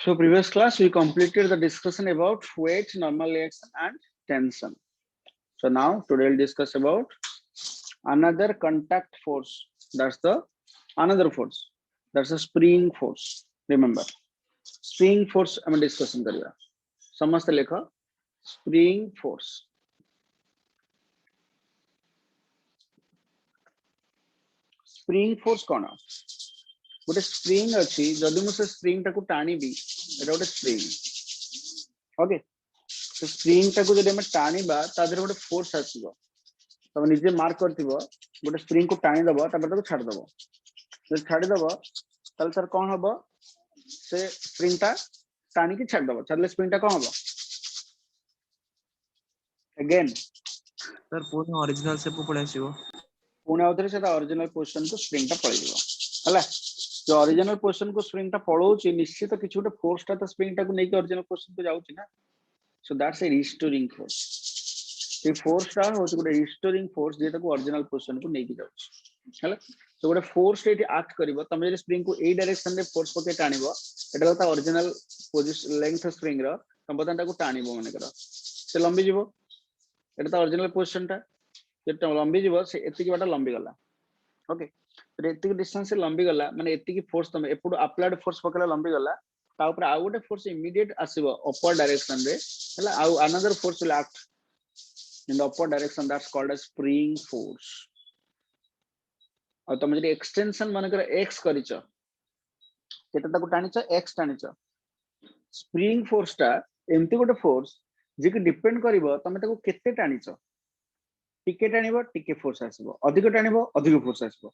So previous class we completed the discussion about weight, normal reaction and tension. So now today we'll discuss about another contact force. That's the another force. That's a spring force. Remember, spring force हम discussion करेगा. समझते लेखा spring force. Spring force कौन? गोटे spring अच्छी जदि मु से स्प्रिंग टाको टाणी भी एटा गोटे स्प्रिंग ओके तो स्प्रिंग टाको जदि हम टाणी बा ता देर गोटे फोर्स आसीबो तब निजे मार्क करथिबो गोटे स्प्रिंग को टाणी दबो तापर ताको छाड़ दबो जदि छाड़ी दबो तल सर कोन हबो से स्प्रिंग टा टाणी की छाड़ दबो छाड़ले स्प्रिंग टा कोन हबो अगेन सर पूर्ण ओरिजिनल से पळै आसीबो पुणे आउथरे सेटा ओरिजिनल पोजीशन को स्प्रिंग टा पळै दिबो हला जो ओरिजिनल पोजीशन को स्प्रिंग टा पळौची निश्चित किछु गोटे फोर्स टा तो स्प्रिंग टा को नै कि ओरिजिनल पोजीशन को जाउची ना so that's a restoring force ये फोर्स टा होची गोटे रिस्टोरिंग फोर्स जेटा को ओरिजिनल पोजीशन को नै कि जाउची हला तो गोटे फोर्स एटी एक्ट करिवो तमे जे स्प्रिंग को ए डायरेक्शन रे फोर्स पके टाणीबो एटा होता ओरिजिनल पोजीशन लेंथ स्प्रिंग रो तम बतन टा को टाणीबो माने करा से लंबी जीवो एटा तो ओरिजिनल पोजीशन टा जेटा लंबी जीवो से एति की बाटा लंबी गला ओके तो एति डिस्टेंस से लंबी गला माने एति की फोर्स तमे एपुड अप्लाइड फोर्स पकला लंबी गला ता ऊपर आ गोटे फोर्स इमीडिएट आसीबो अपर डायरेक्शन रे हला आ another force will act in the upper direction that's called as spring force और तमे जे एक्सटेंशन माने कर एक्स करिचो केटा ताको टाणीचो एक्स टाणीचो स्प्रिंग फोर्स टा एमती गोटे फोर्स जे कि डिपेंड करिवो तमे ताको केते टाणीचो टिके टाणीबो टिके फोर्स आसीबो अधिक टाणीबो अधिक फोर्स आसीबो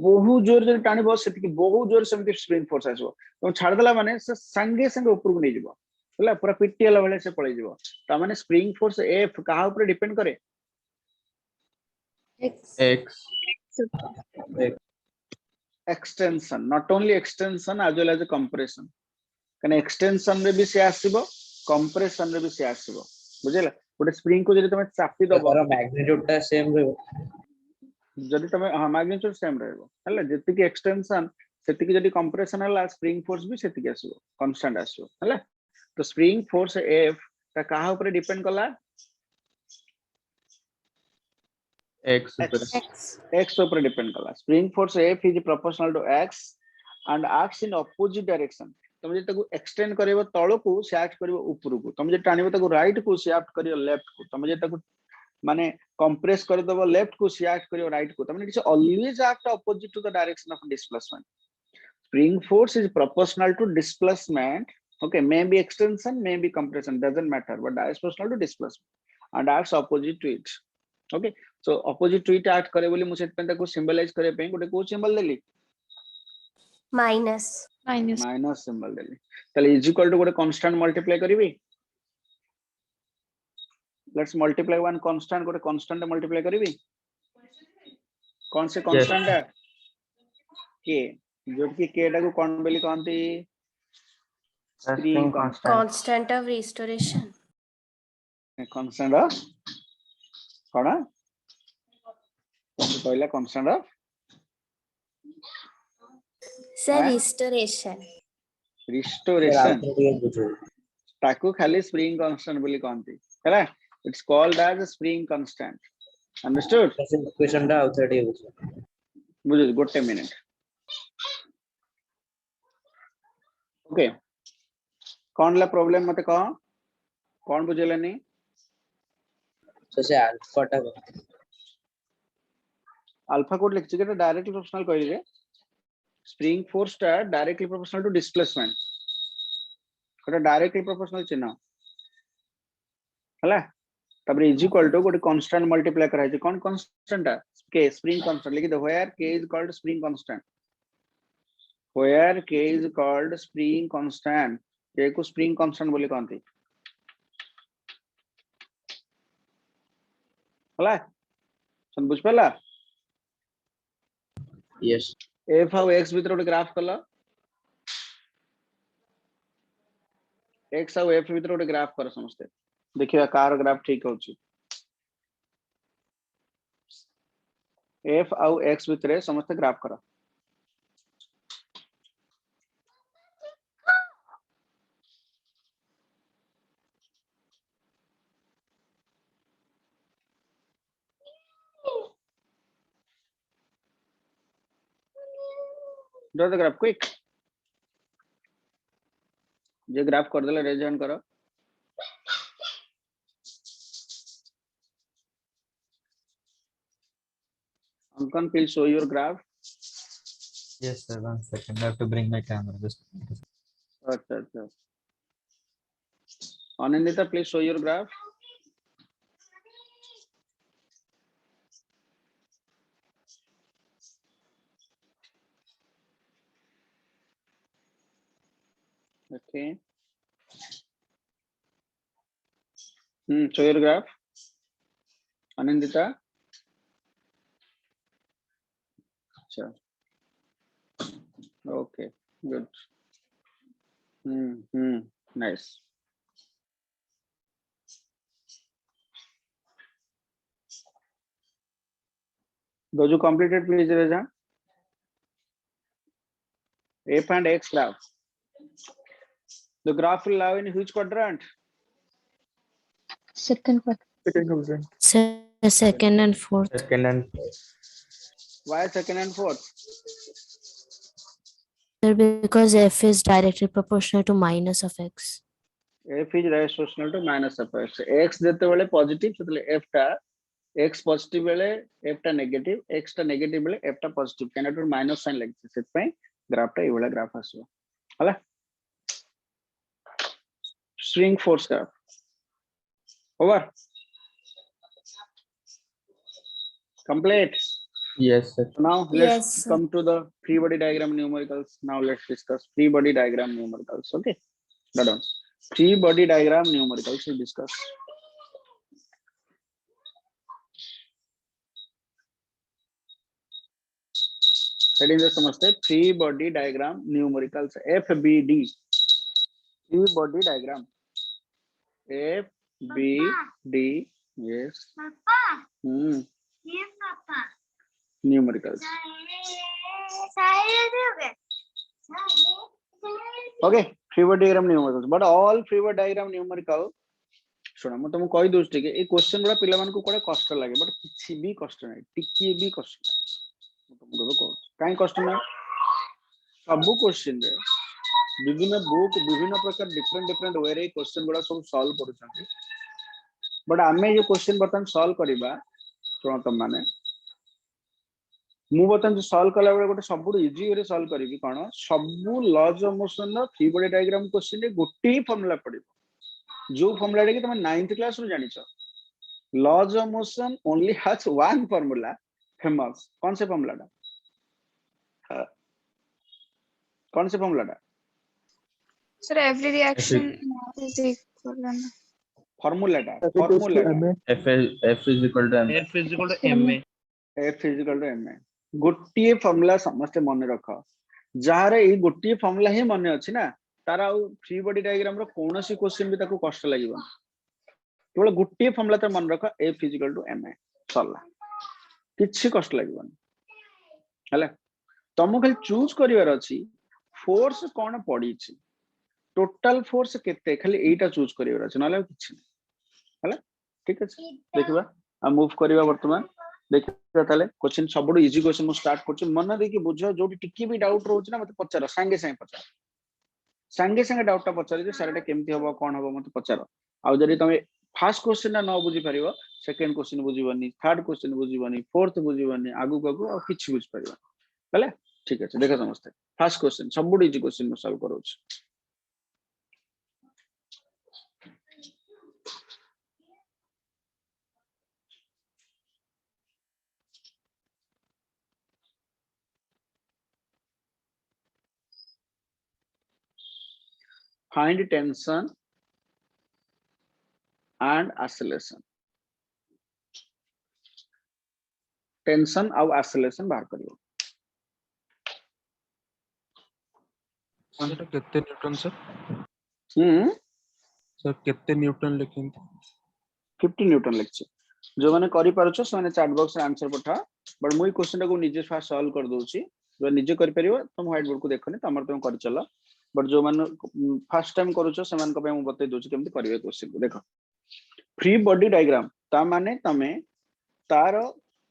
बहु जोर जे टाणीबो सेति की बहु जोर सेमती स्प्रिंग फोर्स आसीबो तो छाड़ देला माने से संगे संगे ऊपर को नै जिवो हला पूरा पिटी वाला वाले से पळै जिवो ता माने स्प्रिंग फोर्स एफ कहा ऊपर डिपेंड करे x extension not only extension as well as compression कने एक्सटेंशन रे भी से आसीबो कंप्रेशन रे भी से आसीबो बुझिला गोटे स्प्रिंग को जदि तमे चापी दबो तार मैग्नीट्यूड ता सेम रहबो जदि तमे हां मैग्नीट्यूड सेम रहबो हला जति की एक्सटेंशन सेति की जदि कंप्रेशन हला स्प्रिंग फोर्स भी सेति की आसीबो कांस्टेंट आसीबो हला तो स्प्रिंग फोर्स एफ ता कहा ऊपर डिपेंड करला एक्स ऊपर डिपेंड करला spring force F is proportional to x and acts in opposite direction तमे जे ताको एक्सटेंड करबो तळ को से एक्ट करबो ऊपर को तमे जे टानिबो ताको राइट को से एक्ट करियो लेफ्ट को तमे जे ताको माने कंप्रेस कर दबो लेफ्ट को से एक्ट करियो राइट को तमे it's always act opposite to the direction of displacement spring force is proportional to displacement okay maybe extension maybe compression doesn't matter but is proportional to displacement and acts opposite to it okay so opposite to it act करे बोली मुझे इतना तक को symbolize करे पे गोटे को symbol देली माइनस माइनस सिंबल देली तले इज इक्वल टू गोटे कांस्टेंट मल्टीप्लाई करबी लेट्स मल्टीप्लाई वन कांस्टेंट गोटे कांस्टेंट मल्टीप्लाई करबी कौन से कांस्टेंट है के जो कि के टा को कोन बेली कहंती spring constant of restoration constant of कोना पहला कांस्टेंट ऑफ सर रिस्टोरेशन ताकू खाली स्प्रिंग कांस्टेंट बोली कहंती हैला it's called as spring constant understood equation दा आउटसाइड हे बुझो गोटे मिनिट ओके कौन ला प्रॉब्लम मते कह कौन बुझेलानी से अल्फा टा अल्फा कोड लिख छिके डायरेक्टली प्रोपोर्शनल कहली रे स्प्रिंग फोर्स टा डायरेक्टली प्रोपोर्शनल टू डिस्प्लेसमेंट कोटा डायरेक्टली प्रोपोर्शनल चिन्ह हला तबरे इज इक्वल टू गोटे कांस्टेंट मल्टीप्लाई करा है कौन कांस्टेंट है के स्प्रिंग कांस्टेंट लिख दो where K is called spring constant where K is called spring constant K को स्प्रिंग कांस्टेंट बोली कहंती हला सुन बुझ पला यस एफ और एक्स भीतर गोटे ग्राफ कला एक्स और एफ भीतर गोटे ग्राफ कर समझते देखिए कार ग्राफ ठीक होची एफ और एक्स भीतर समस्त ग्राफ करा draw the graph quick J graph कर देला रेज हैंड करो अंकन please show your graph Yes, sir. 1 second. I have to bring my camera. Just अच्छा अच्छा Anindita please show your graph okay show your graph Anindita अच्छा okay good nice those who completed please raise hand f and x graph the graph will lie in which quadrant Second part. Second and fourth. Second and why second and fourth Sir, because f is directly proportional to minus of x. f is proportional to minus of x x jete bele positive setele f ta x positive bele f ta negative x ta negative bele f ta positive cannot minus sign lagche set pai graph ta evala graph asbo hala string force graph over complete yes, sir. so now let's Yes, sir. come to the free body diagram numericals now let's discuss free body diagram numericals okay that on free body diagram numericals we discuss heading the समझते free body diagram numericals FBD free body diagram FBD yes numericals okay free body diagram numericals but all free body diagram numerical ଶୁଣ ମୁଁ ତମକୁ କହି ଦଉଛି ଟିକେ ଏଇ question ଗୁଡା ପିଲାମାନଙ୍କୁ କୋଡେ କଷ୍ଟ ଲାଗେ ବଟ କିଛି ବି କଷ୍ଟ ନାହିଁ ଟିକେ ବି କଷ୍ଟ ନାହିଁ ମୁଁ ତମକୁ ଏବେ କହୁଛି କାଇଁ କଷ୍ଟ ନାହିଁ ସବୁ क्वेश्चन रे विभिन्न बुक विभिन्न प्रकार डिफरेंट वे रे क्वेश्चन गुडा सब सॉल्व करूछंती बट आमे जो क्वेश्चन बर्तन सॉल्व करिबा सुनो तुम माने मु बर्तन जो सॉल्व कला बेले गोटे सब इजी वे सॉल्व करिबी कोन सब laws of motion no free body diagram question रे गोटे ही फार्मूला पड़िबो जो फार्मूला रे कि तुम 9th क्लास रो जानिछ laws of motion only has one formula famous कौन से फार्मूला टा कौन से फार्मूला टा Sir, every reaction is equivalent. Formula टा F is equal to m. F is equal to ma. F is equal to ma गोटे formula समस्त मन रख जार ये गोटे फार्मूला ही मन अच्छी ना तार आ फ्री बॉडी डायग्राम रो कोनोसी क्वेश्चन भी ताको कष्ट लागिबो केवल गोटे फार्मूला त मन रख F is equal to ma सरला किछि कष्ट लागिबो हला तुम खाली चूज करिवार अछि फोर्स कोन पड़ी छि टोटल फोर्स केते खाली एटा चूज करिवार अछि नले किछि हला ठीक अछि देखिबा आ मूव करिवा वर्तमान देखिबा ताले क्वेश्चन सबडू इजी क्वेश्चन मु स्टार्ट करछि मन देकी बुझो जोटी टिकी भी डाउट रहउछि ना मते पचार संगे संगे डाउट ता पचार जे सर एटा केमति होबो कोन होबो मते पचार आ जदी तमे फर्स्ट क्वेश्चन ना न बुझी परिबो सेकंड क्वेश्चन बुझीबनी थर्ड क्वेश्चन बुझीबनी फोर्थ बुझीबनी आगु आगु आ किछि बुझ परिबो हला ठीक अछि देखो समझते फर्स्ट क्वेश्चन सबडू इजी क्वेश्चन मु solve करूछि find tension and acceleration tension और acceleration बाहर करियो सेटा केते न्यूटन सर सर केते न्यूटन लिखिंत 50 न्यूटन लेक्चर जो माने करि पारुछो से माने चैट बॉक्स रे आंसर पठा बट मुई क्वेश्चन को निजे फास्ट सॉल्व कर दोछि जो निजे करि परियो तुम व्हाइट बोर्ड को देखनी तमर तुम करि चला बट जो माने फर्स्ट टाइम करूछो से मान को पे मु बतै दोछि केमति करिवे क्वेश्चन को देखो फ्री बॉडी डायग्राम ता माने तमे तार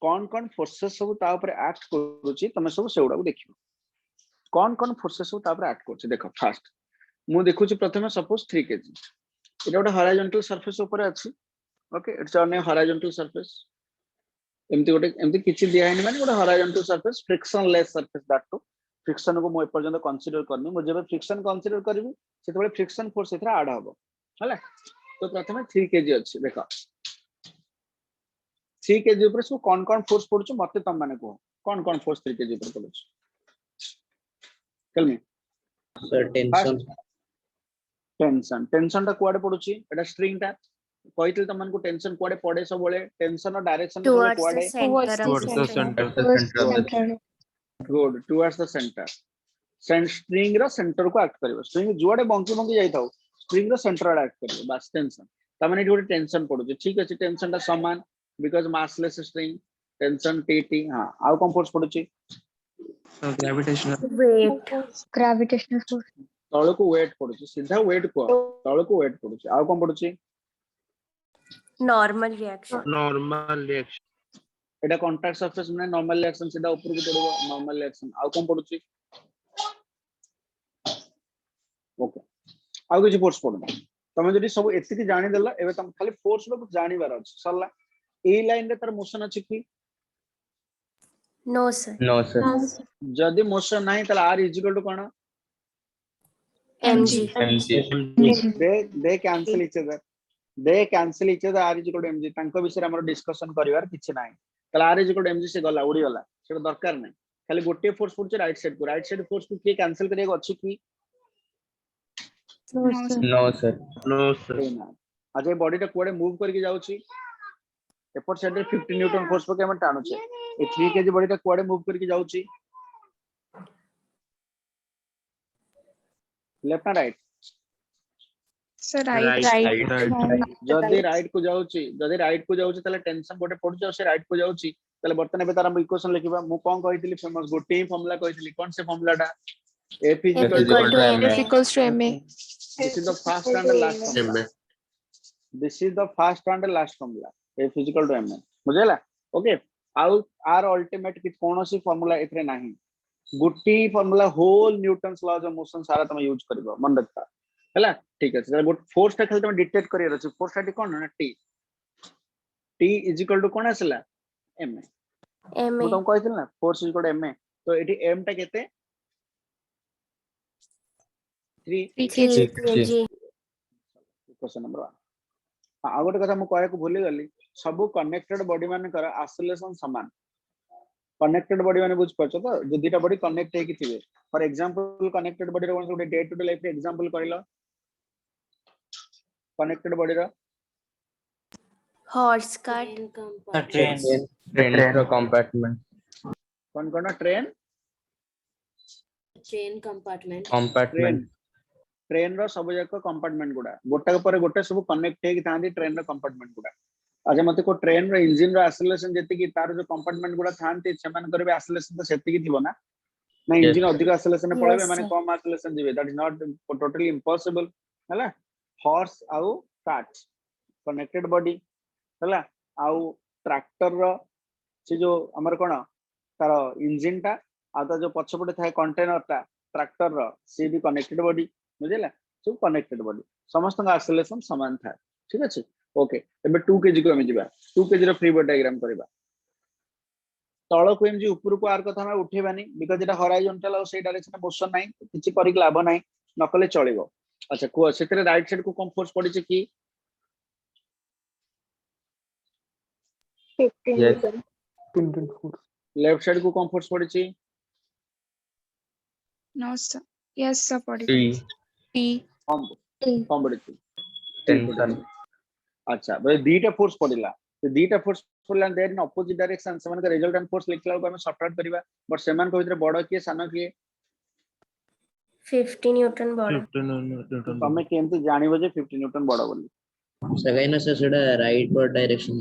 कोन कोन फोर्सेस सब ता ऊपर एक्ट करूछि तमे सब सेउडा को देखियो कौन कौन फोर्सेस सब तापर ऐड करछ देखो फास्ट मु देखुची प्रथमे सपोज 3 केजी एटा गोटे हॉरिजॉन्टल सरफेस ऊपर अछि okay it's on a horizontal surface एमती किछि दिया हैनी माने गोटे horizontal surface frictionless surface दैट टू फ्रिक्शन को मु एपर्यंत कंसीडर करनी मु जेबे फ्रिक्शन कंसीडर करबी सेतबे फ्रिक्शन फोर्स एथरा ऐड हबो हला तो प्रथमे 3 केजी अछि देखो 3 केजी ऊपर सब कौन कौन फोर्स पड़छ मते तम माने को कौन फोर्स 3 केजी ऊपर पड़छ tell me Sir, tension. Tension टा कुआडे पड़ुची एटा स्ट्रिंग टा कहितल तमन को टेंशन कुआडे पड़े सब बोले टेंशन और direction Towards the कुआडे center of Towards the string. center. At the center of the Center. Good towards the centre string रो सेंटर को एक्ट करिवो स्ट्रिंग जुआडे बंकी बंकी जाई थाउ स्ट्रिंग रो सेंटर एक्ट करिवो बस टेंशन तमने एटी टेंशन पड़ुची ठीक अछि टेंशन टा समान because massless string tension TT हां आउ कम force पड़ुची Gravitational. Weight. Gravitational force. तळ को वेट पड़ुची सीधा वेट को तळ को वेट पड़ुची आउ कम पड़ुची Normal reaction. Normal reaction. एटा कांटेक्ट सरफेस में नॉर्मल रिएक्शन सीधा ऊपर को पड़ो नॉर्मल रिएक्शन आउ कम पड़ुची ओके आउ किछ फोर्स पड़ो तमे जदी सब एतिकी जानि देला एबे तम खाली फोर्स लो जानि बार अछि सरला ए लाइन रे तर मोशन अछि की No, sir. No, sir. जदी मोशन नाही तला r इक्वल टू कोन mg. mg. दे cancel each other r equal to mg तांको विषय हमर डिस्कशन करिवार किछ नाही तला r इक्वल टू mg से गला उडी गला सेटा दरकार नाही खाली गोटे फोर्स पड़छ राइट साइड फोर्स को के कैंसिल करिया अछि की No, sir. No, sir. No, sir. आज ए बॉडी टा कोडे मूव करके जाउची एपर साइड रे 50 न्यूटन फोर्स पर के हम टाणु छे ए 3 केजी बॉडी टा कोडे मूव करके जाउची लेफ्ट ना राइट Sir, right. Right. जदी राइट को जाउची तले टेंशन गोटे पड़छ से राइट को जाउची तले बर्तन बे तार इक्वेशन लिखिबा मु कोन कहितली फेमस गोटे ही फार्मूला कहितली कोन से फार्मूला टा F is F equal to equal to M. ma. Equals to ma. this is the first and the last formula. This is the first and the last formula. F is equal to m. बुझेला okay आउ आर ultimate कि कोनोसी formula एथरे नाही गुटी formula whole Newton's laws of motion सारा तुम यूज करबो मन रखता हैला ठीक है गुड फोर्स टा खाली तुम डिटेक्ट करियर अछि फोर्स टा कोन ना t इज इक्वल टू कोन आसला m ma. मु तुम कहितल ना force is equal to m तो एटी m टा केते 3 3 kg. क्वेश्चन नंबर 1 आ गोटे कथा मु कहया को भूली गली सब कनेक्टेड बॉडी माने कर ऑसिलेशन समान कनेक्टेड बॉडी माने बुझ परछ तो जे दुटा बॉडी कनेक्ट हे कि थिबे फॉर एग्जांपल कनेक्टेड बॉडी रो गोटे डे टू डे लाइफ रे एग्जांपल करिलो कनेक्टेड बॉडी रो Horse cart. Train compartment. कौन train Train compartment. Compartment. Train रो सब जाक कंपार्टमेंट गुडा गोटा पर गोटे सब कनेक्ट हे कि थांदी ट्रेन रो कंपार्टमेंट गुडा अच्छा मते को ट्रेन रो इंजन रो एक्सेलरेशन जति कि तार जो कंपार्टमेंट गुडा थांती समान करबे एक्सेलरेशन तो सेति कि थिबो ना ना Yes. इंजन अधिक एक्सेलरेशन पळेबे Yes, माने sir. कम एक्सेलरेशन दिबे that is not totally impossible हला हॉर्स आउ कार्ट कनेक्टेड बॉडी हला आउ ट्रैक्टर रो से जो हमर कोन तार इंजन टा आ तो जो पछपटे थाए कंटेनर टा ट्रैक्टर रो से भी कनेक्टेड बॉडी बुझिला सब कनेक्टेड बॉडी समस्त का एक्सेलरेशन समान था ठीक अछि ओके एबे 2 केजी को हम जिबा 2 केजी रो फ्री बॉडी डायग्राम करबा तळ को एमजी ऊपर को आर कथा हम उठेबानी बिकॉज़ एटा हॉरिजॉन्टल और से डायरेक्शन में मोशन नाही किछि करिक लाभ नाही नकले चलिबो अच्छा को सेतरे राइट साइड को कम फोर्स पड़ी छै की 15 Yes. Newton. लेफ्ट साइड को कम फोर्स पड़ी छै No, sir. Yes, sir. 40. T. कम T. कम पड़ी छै Tension. अच्छा भाई दीटा फोर्स पड़िला तो दीटा फोर्स पड़िला देयर इन अपोजिट डायरेक्शन समान का रिजल्टेंट फोर्स लिखला को हम सब्ट्रैक्ट करबा बट समान को भीतर बड़ के सानो के 50 Newton बड़ा. 15 Newton. तमे केमति जानिबो जे 50 न्यूटन बड़ बोली सगाई ना सर सेटा राइट पर डायरेक्शन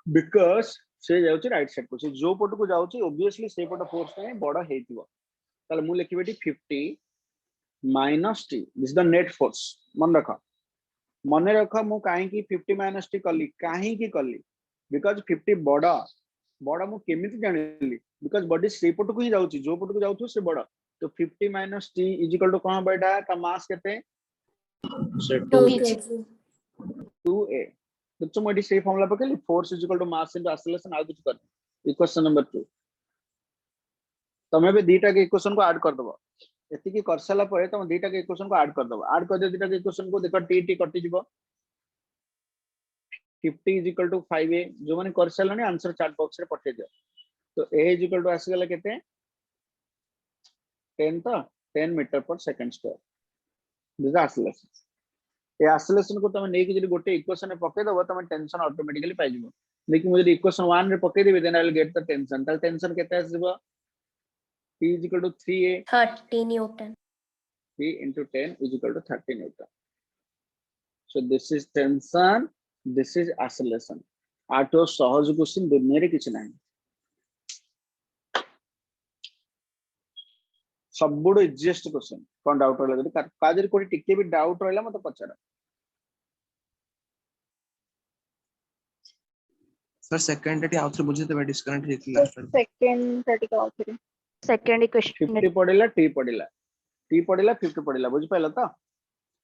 बिकॉज़ से जाउची राइट साइड को से जो पट को जाउची ऑब्वियसली से पट फोर्स में बड़ हेतिबो ताले मु लिखिबेटी 50 minus T this is the net force मन रख मु काहे की 50 माइनस टी कली काहे की कली बिकॉज़ 50 बड़ बड़ मु केमिति जानिली बिकॉज बॉडी से पट को ही जाउची जो पट को जाउथो से बड़ तो 50 minus T is equal to कौन बेटा का मास केते Sir, 2 2 kg. 2a तो मोडी से फार्मूला पकेली force is equal to mass into acceleration आ कुछ कर इक्वेशन नंबर 2 तमे भी दीटा के इक्वेशन को ऐड कर दबो एति की कर साला परे तमे दीटा के इक्वेशन को ऐड कर दबो ऐड कर दे दीटा के इक्वेशन को देखो टी टी कटि जिवो 50 इज इक्वल टू 5a जो माने कर सालानी आंसर चैट बॉक्स रे पठे दियो तो a इज इक्वल टू आसी गला केते 10 तो 10 मीटर पर second square this acceleration A acceleration को तमे नै कि जदी गोटे इक्वेशन में पके दबो तमे टेंशन ऑटोमेटिकली पाइ जिवो लेकिन मुझे इक्वेशन 1 रे पके देबे then I will get the tension ताल टेंशन केते आसीबो P is equal to 3a 30 Newton. P into 10 is equal to 30 Newton. So this is tension, this is acceleration. आठो सहज क्वेश्चन दुनिया रे किछ नाही सबुड इजीएस्ट क्वेश्चन कोन डाउट रहला जदी काजरी कोडी टिके भी डाउट रहला मते पछाड़ सर सेकंड टी आउथरे बुझे तबे डिस्कनेक्ट हेती लास्ट Second 30 का आउटपुट Second equation. 50 पड़िला t पड़िला 50 पड़िला बुझ पाइला त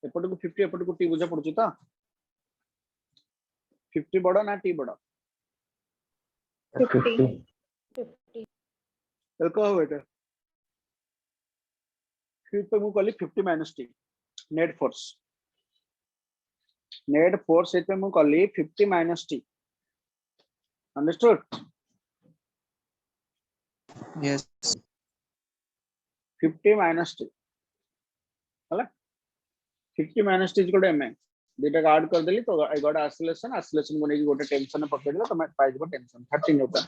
एपट को 50 एपट को t बुझा पड़ुची त 50 बड़ा ना t बड़ा 50 को बेटा फिर तो मु कहली 50 माइनस t नेट फोर्स इते मु कहली 50 minus t understood yes 50 minus t हला 50 minus t equal to m डेटा का ऐड कर देली तो आई गॉट एक्सेलरेशन को नेकी गोटे टेंशन में पकड़ दिला तो मैं पाइ जबो टेंशन 30 न्यूटन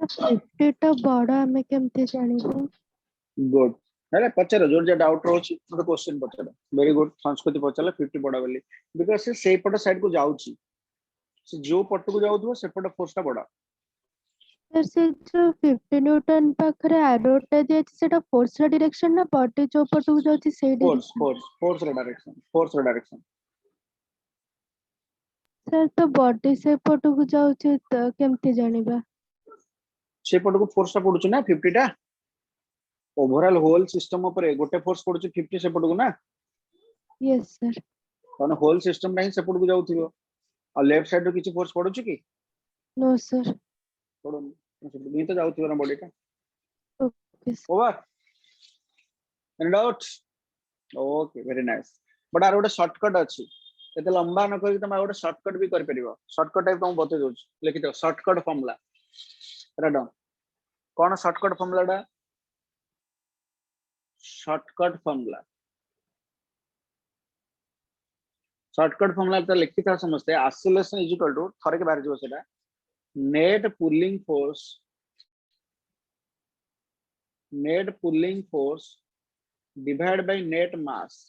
50 टा बड़ा हमें केमते जानिबो गुड हेले पचर जोर जे डाउट रोची तो क्वेश्चन पचर वेरी गुड संस्कृति पचला 50 बड़ा बोली बिकॉज़ से सेई पट साइड को जाउची से जो पट को जाउथो से पट फोर्स टा बड़ा सर से जो 50 न्यूटन पाखरे एरोटा जे सेटा फोर्स रा डायरेक्शन ना बॉडी जो पट को जाउची से फोर्स रा डायरेक्शन सर तो बॉडी से पट को जाउची तो केमते जानिबा से पट को फोर्स टा पडुची ना 50 टा ओवरऑल होल सिस्टम ऊपर गोटे फोर्स पडुची 50 से पट को ना यस सर कोन होल सिस्टम नहीं से पट को जाउथिबो और लेफ्ट साइड रो किछि फोर्स पडुची की नो सर पडुनी नहीं तो जाउथिबो ना बॉडी का okay over any doubt okay very nice but आर गोटे शॉर्टकट अछि एते लंबा न करी तमे गोटे शॉर्टकट भी कर परिबो शॉर्टकट टाइप तुम बते दोछ लिखि दो शॉर्टकट फार्मूला रेडम कोन शॉर्टकट फार्मूला शॉर्टकट फार्मूला तो लिखि था समझते एक्सेलरेशन इज इक्वल टू थरे के बारे जो सेटा net pulling force divide by net mass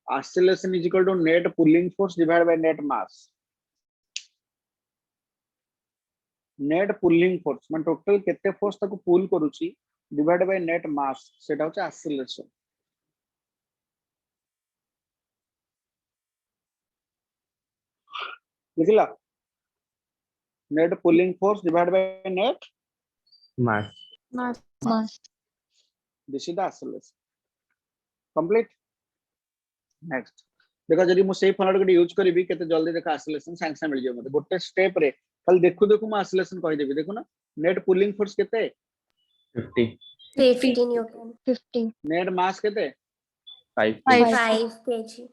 acceleration is equal to net pulling force divided by net mass net pulling force मान टोटल केते फोर्स ताको पुल करूची डिवाइड बाय नेट मास सेटा होचे एक्सेलरेशन लिखला net pulling force divide by net mass this is the acceleration complete next देखो जदी मु सेही फॉर्मूला को यूज करबी केते जल्दी देखो एक्सेलरेशन सैंक्शन मिल जाय मते गोटे स्टेप रे खाली देखु देखु मु एक्सेलरेशन कहि देबी देखो ना नेट पुलिंग फोर्स केते 50 Newton. 50 नेट मास केते 5 5 kg.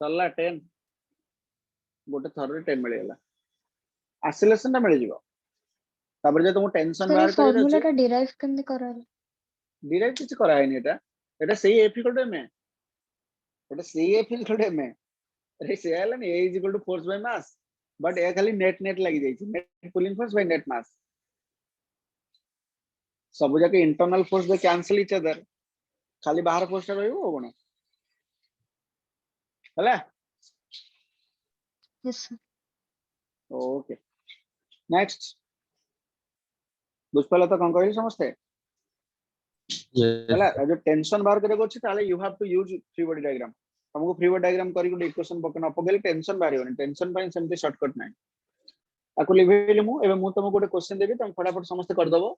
सरला 10 गोटे थर रे 10 मिल गेला एक्सेलरेशन ता मिल जिवो तापर जे तुम टेंशन बाहर कर फॉर्मूला का डिराइव करने कराल डिराइव किछ करा है नहीं एटा सही एफ इक्वल टू में एटा सही एफ इक्वल टू में अरे से आला नहीं a is equal to force by mass but ए खाली नेट लगी जाई छी net pulling force by net mass सब जाके internal force they cancel each other खाली बाहर फोर्स रहइबो कोन हला यस ओके नेक्स्ट बुझ पाला तो कौन कहली समझते हला जो टेंशन बाहर करे अछि ताले you have to use free body diagram हमको फ्री बॉडी डायग्राम करी को इक्वेशन पकन अपगेल टेंशन बाहर होनी टेंशन पाइन सेमते शॉर्टकट नाही आको लिभेली मु तुमको गोटे क्वेश्चन देबी तुम फटाफट समस्त कर दबो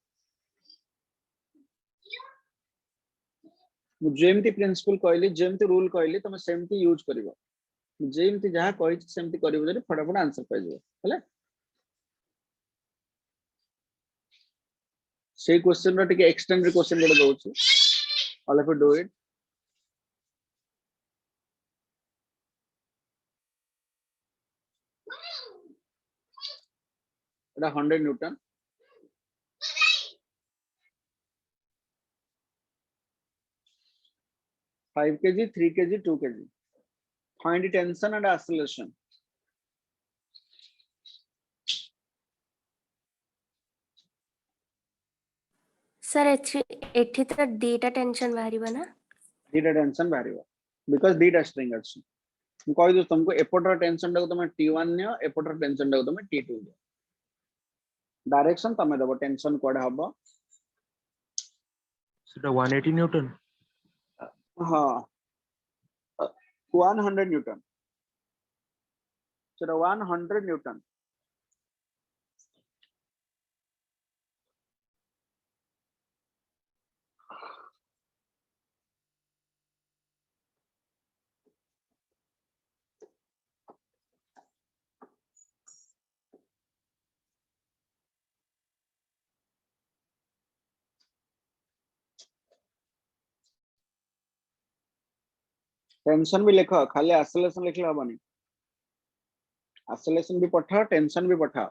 मु जेमती प्रिंसिपल कहली जेमती रूल कहली तुम सेमती यूज करिवो जेमती जहा कहि सेमती करिवो जदि फटाफट आंसर पाइ जबो हैला से क्वेश्चन रो टिके एक्सटेंडेड क्वेश्चन गोटे दउची all of you do it एटा 100 newton 5 kg 3 kg 2 kg find the tension and acceleration sir एठी तो डेटा टेंशन बाहरिबा ना दीटा टेंशन बाहरिबा बिकॉज़ दीटा स्ट्रिंग अछि मु कहि दो तुमको एपोटर टेंशन डाको तुम T1 नियो एपोटर टेंशन डाको तुम T2 नियो डायरेक्शन तमे दबो टेंशन कोड हबो सेटा 180 न्यूटन हां 100 न्यूटन सेटा 100 न्यूटन टेंशन भी लिखो खाली एक्सेलरेशन लिखले हबनी एक्सेलरेशन भी पठा टेंशन भी पठा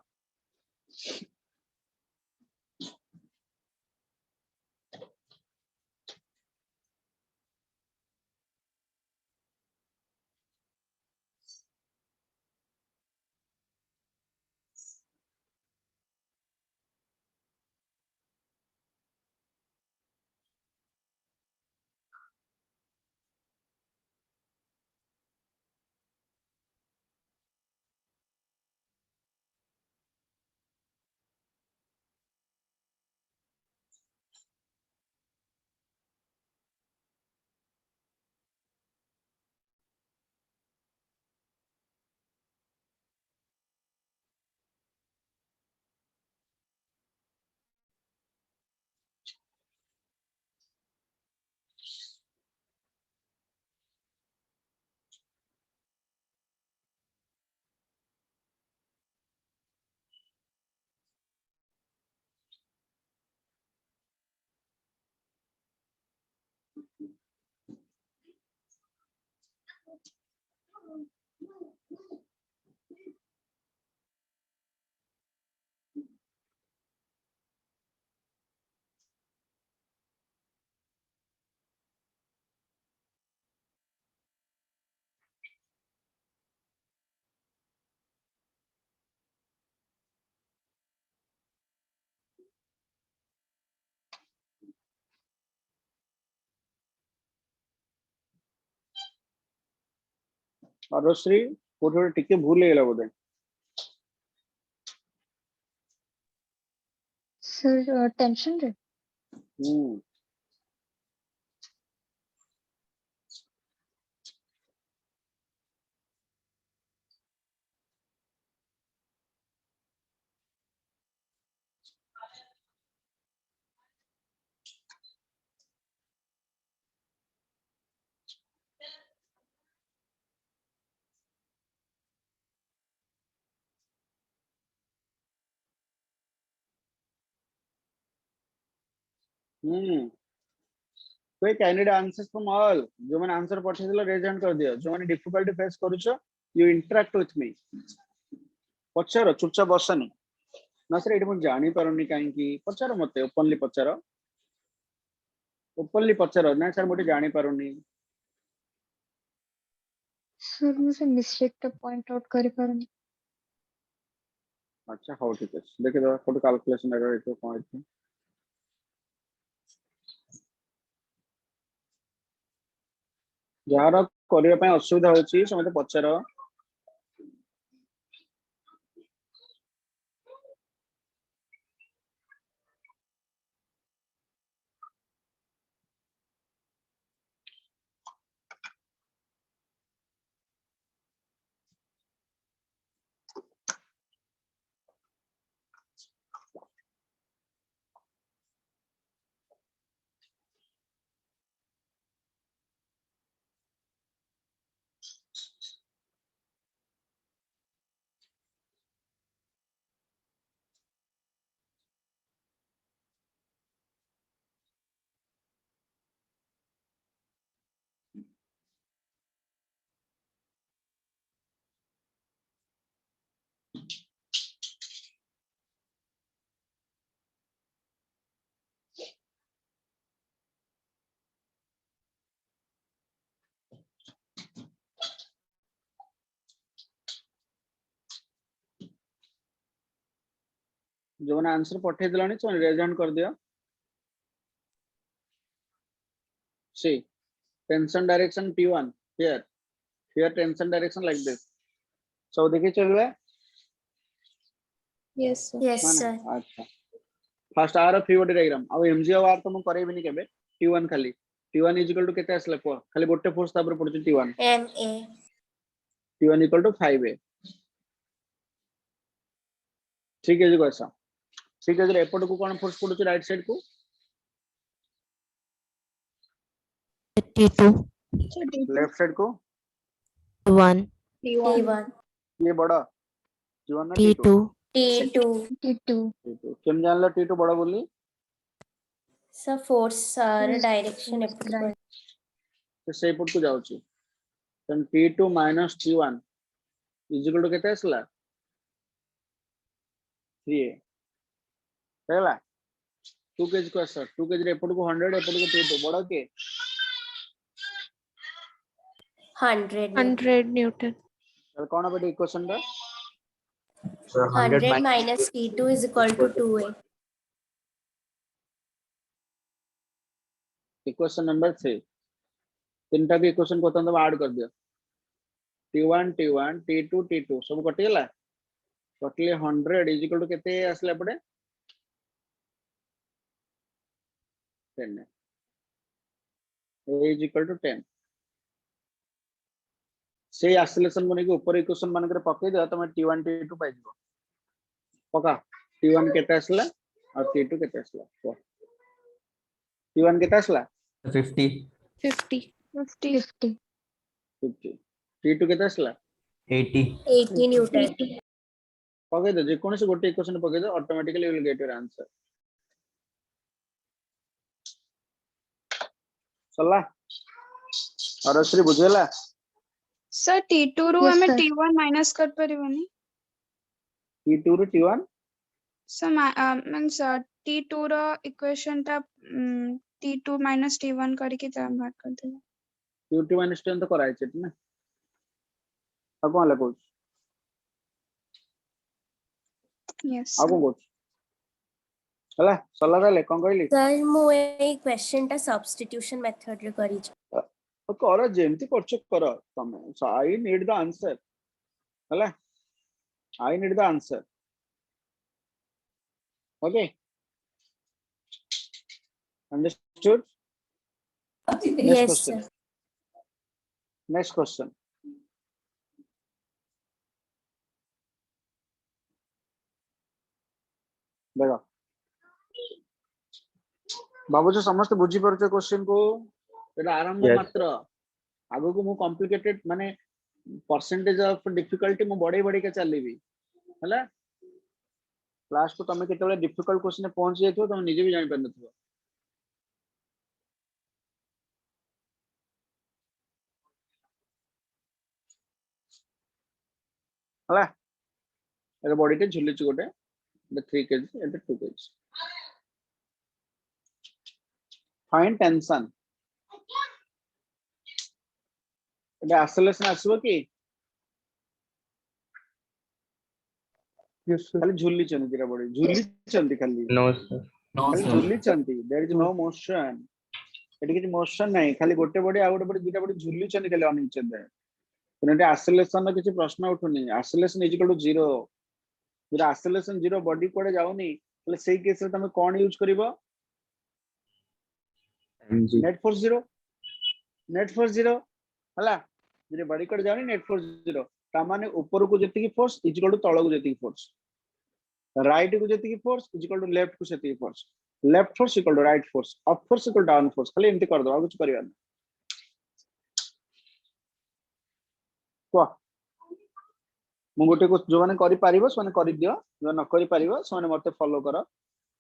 और श्री कोठे टिके भूल गेला बोधे सर टेंशन रे हम्म कोई कैंडिडेट आंसर्स फ्रॉम ऑल जो मैंने आंसर पठे दिला रेज हैंड कर दियो जो मैंने डिफिकल्टी फेस करूछो यू इंटरैक्ट विथ मी पचारो चुपचाप बसनी ना सर एटी मु जानि पारुनी काहे की पचारो मते ओपनली पचारो ना सर मोटे जानि पारुनी सर मुझे मिस्टेक टा पॉइंट आउट करि पारनी अच्छा हो ठीक है देखे दो कोड कैलकुलेशन एरर इतो कोन है यार करिया पय असुविधा होची समते पचारो जो मैंने आंसर पठे दिलानी तो रेज हैंड कर दियो see tension direction T1 here tension direction like this so देखिए चलवे यस सर अच्छा first our free body diagram अब एमजी आर तो मैं करेबिनी केबे T1 खाली T1 इक्वल टू केते आसले को खाली गोटे फोर्स तापर पडुची T1 MA T1 equal to 5A ठीक है जी कैसा ठीक है जी एपट को कौन फोर्स पडुची राइट साइड को T2 लेफ्ट साइड को T1 T1 ये बड़ा T1 ना T2 T2 T2 T2 केम जानला T2 बड़ा बोली sir force sir Yes, direction yes, एपट right. तो से पुट को जाउची तन T2 minus T1 is equal to केते आसला 3A हैला 2 केजी को आसा 2 केजी एपट को 100 एपट को T2 बड़ा के 100 100 न्यूटन तार कोन बडे इक्वेशन दा 100 minus T2 is equal to 2A equation number 3 तीनटा के इक्वेशन को तंद ऐड कर दियो T1 T1 T2 T2 सब कटि गेला कटले 100 इज इक्वल टू केते आसला पड़े 10 A is equal to 10 से एक्सेलरेशन को नेके ऊपर इक्वेशन मान करे पके दिया तो मैं T1 T2 पाइ दिबो पका T1 केते आसला और T2 केते आसला T1 केते आसला 50 50 50 50 T2 केते आसला 80 80 न्यूटन पके दो जे कोन से गोटे इक्वेशन पके दो automatically you will get your answer चला और श्री बुझेला सर T2 ରୁ Yes, ଆମେ sir. T1 माइनस कर परिबनी T2 ରୁ T1 सर मींस T2 ର इक्वेशन टा T2 माइनस T1 करके ता बात कर देबो T2 माइनस T1 तो कराइ छै ना अब कोन लगो यस आगो को चला चला ताले कोन कहली सर मु ए क्वेश्चन टा सब्स्टिट्यूशन मेथड रे करी तो कर जेमती करछ कर तमे आई नीड द आंसर हला I need the answer okay understood yes sir next question देखो बाबू जो समस्त बुझी परछे क्वेश्चन को एटा आरंभ Yes. मात्र आगो को मु कॉम्प्लिकेटेड माने परसेंटेज ऑफ डिफिकल्टी मु बड़े बड़े के चलीबी हला क्लास को तमे केतले डिफिकल्ट क्वेश्चन पहुंच जाइतो तमे निजे भी जानि परनथबो हला एटा बॉडी टे झुली छु गोटे एटा 3 kg एटा 2 kg फाइन टेंशन एटा एक्सेलरेशन आसबो की Yes, sir. खाली झुली चंदी दिरा बॉडी झुली चंदी खाली No, sir. खाली झुली चंदी देयर इज नो मोशन एटी किछ मोशन नाही खाली गोटे बॉडी आ गोटे बॉडी दुटा बॉडी झुली चंदी खाली अन चंदे तने एक्सेलरेशन नो किछ प्रश्न उठुनी एक्सेलरेशन इज इक्वल टू 0 जरा एक्सेलरेशन 0 बॉडी कोडे जाउनी तले सेही केस रे तमे कोन यूज करबो MG. नेट फोर्स 0 हला जे बॉडी कोडे जाउनी नेट फोर्स 0 ता माने ऊपर को जति की फोर्स इज इक्वल टू तळ को जति की फोर्स राइट को जति की force is equal to left को जति की force left force equal to right force up force equal down force खाली एमती कर दो कुछ करिया को मु गोटे को जो माने करि पारिबो सोने करि दियो जो न करि पारिबो सोने मते फॉलो करो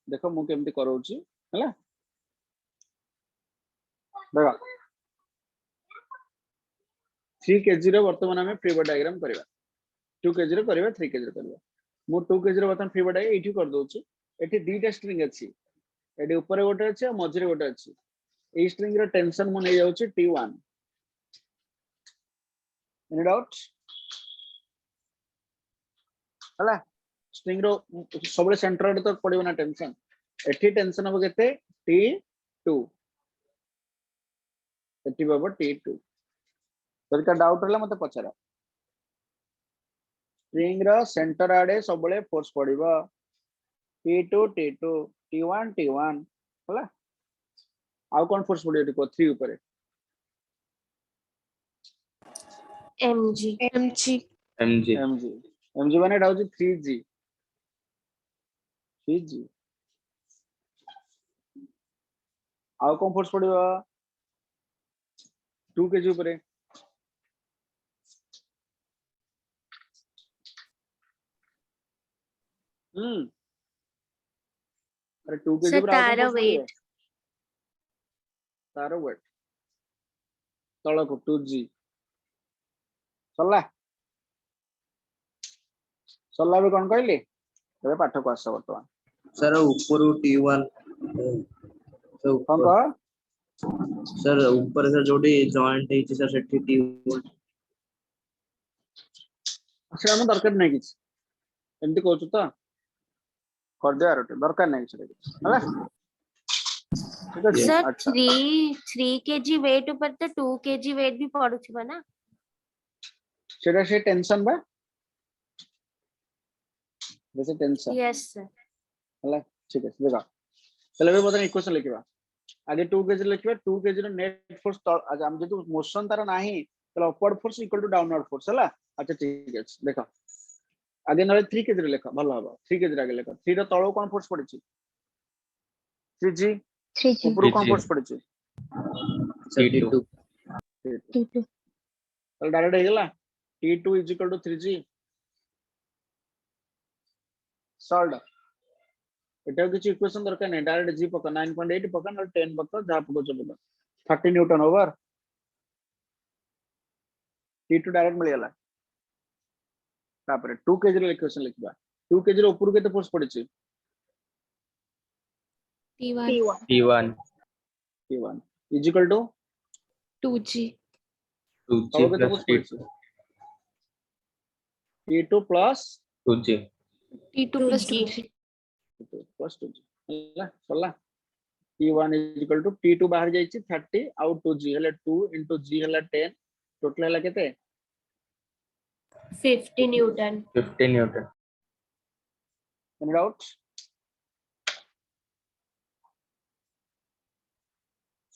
देखो मु केमती करौची हला देखो 3 kg रे वर्तमान हमें फ्री बॉडी डायग्राम करबा 2 kg रे करबा 3 kg रे करबा मु 2 kg रे वर्तमान फ्री बॉडी एठी कर दोची एठी दीटा स्ट्रिंग अछि एठी ऊपर गोटे अछि और मझरे गोटे अछि ए स्ट्रिंग रे टेंशन मु नै जाउची T1 एनी डाउट हला स्ट्रिंग रो सबले सेंटर रे तो पड़िबो ना टेंशन एठी टेंशन हो केते T2 एठी बाबा T2 तोर का डाउट होला मते पछरा स्ट्रिंग रो सेंटर आडे सबले फोर्स पड़िबो T2 T1 होला आउ कोन फोर्स पड़ियो देखो 3 ऊपर mg mg mg माने डाउ 3g आउ कोन फोर्स पड़ियो 2 kg ऊपर अरे 2 kg सर ऊपर आउ कोन तारा फोर्स पड़ियो वेट तारो वेट तळ को 2g सल्ला भी कोन कहली तबे पाठ को आस वर्तमान सर ऊपर T1 कोन कह सर ऊपर सर जोडी जॉइंट है सर सेठी T1 अच्छा हम दरकार नहीं किछ एमती कहछु तो कर दे आरोटे दरकार नहीं किछ होला ठीक है सर अच्छा 3 kg वेट ऊपर तो 2 kg वेट भी पड़ुछबा ना सेटा से टेंशन बा जैसे टेंशन यस सर होला ठीक है देखा चलो भी बदन इक्वेशन लिखिबा आगे 2 kg लिखिबा 2 kg रो नेट फोर्स आज हम जेतु मोशन तार नाही तो upward force equal to downward force होला अच्छा ठीक है देखा आगे नले 3 kg लेखा भलो हबो 3 kg आगे लेखा 3 रो तळो कोन फोर्स पड़िछि 3g 3G ऊपर कोन फोर्स पड़िछि T2 T2 तो डायरेक्ट हे गेला T2 = 3g सॉल्व एटा किछि इक्वेशन दरकार नै डायरेक्ट g पका 9.8 पका न 10 पका जा पको चलो 30 न्यूटन ओवर T2 डायरेक्ट मिल गेला तापर 2 kg रो इक्वेशन लिखबा 2 kg रो ऊपर केते फोर्स पड़िछि T1 T1 = 2g तब केते फोर्स पड़िछि T2 plus 2g T2 plus 2g plus 2g होला होला T1 = T2 बाहर जाइछि 30 आउट 2g हले 2 * g हला 10 टोटल हला केते 50 न्यूटन 50 न्यूटन एनी डाउट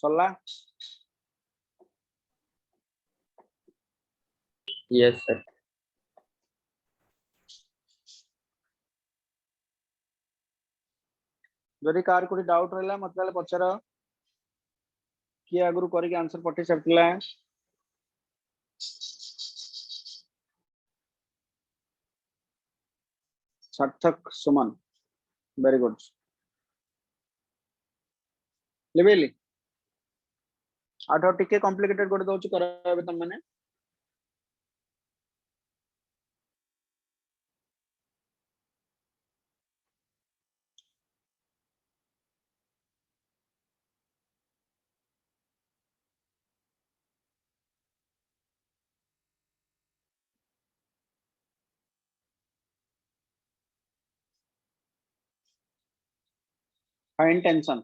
सल्ला yes sir जदि कार कोठी डाउट रहला मतलब पचर कि आगुरु करी के आंसर पठे सकला सार्थक सुमन वेरी गुड लेबेली आठो टिके कॉम्प्लिकेटेड कर दउची करबे तम माने fine tension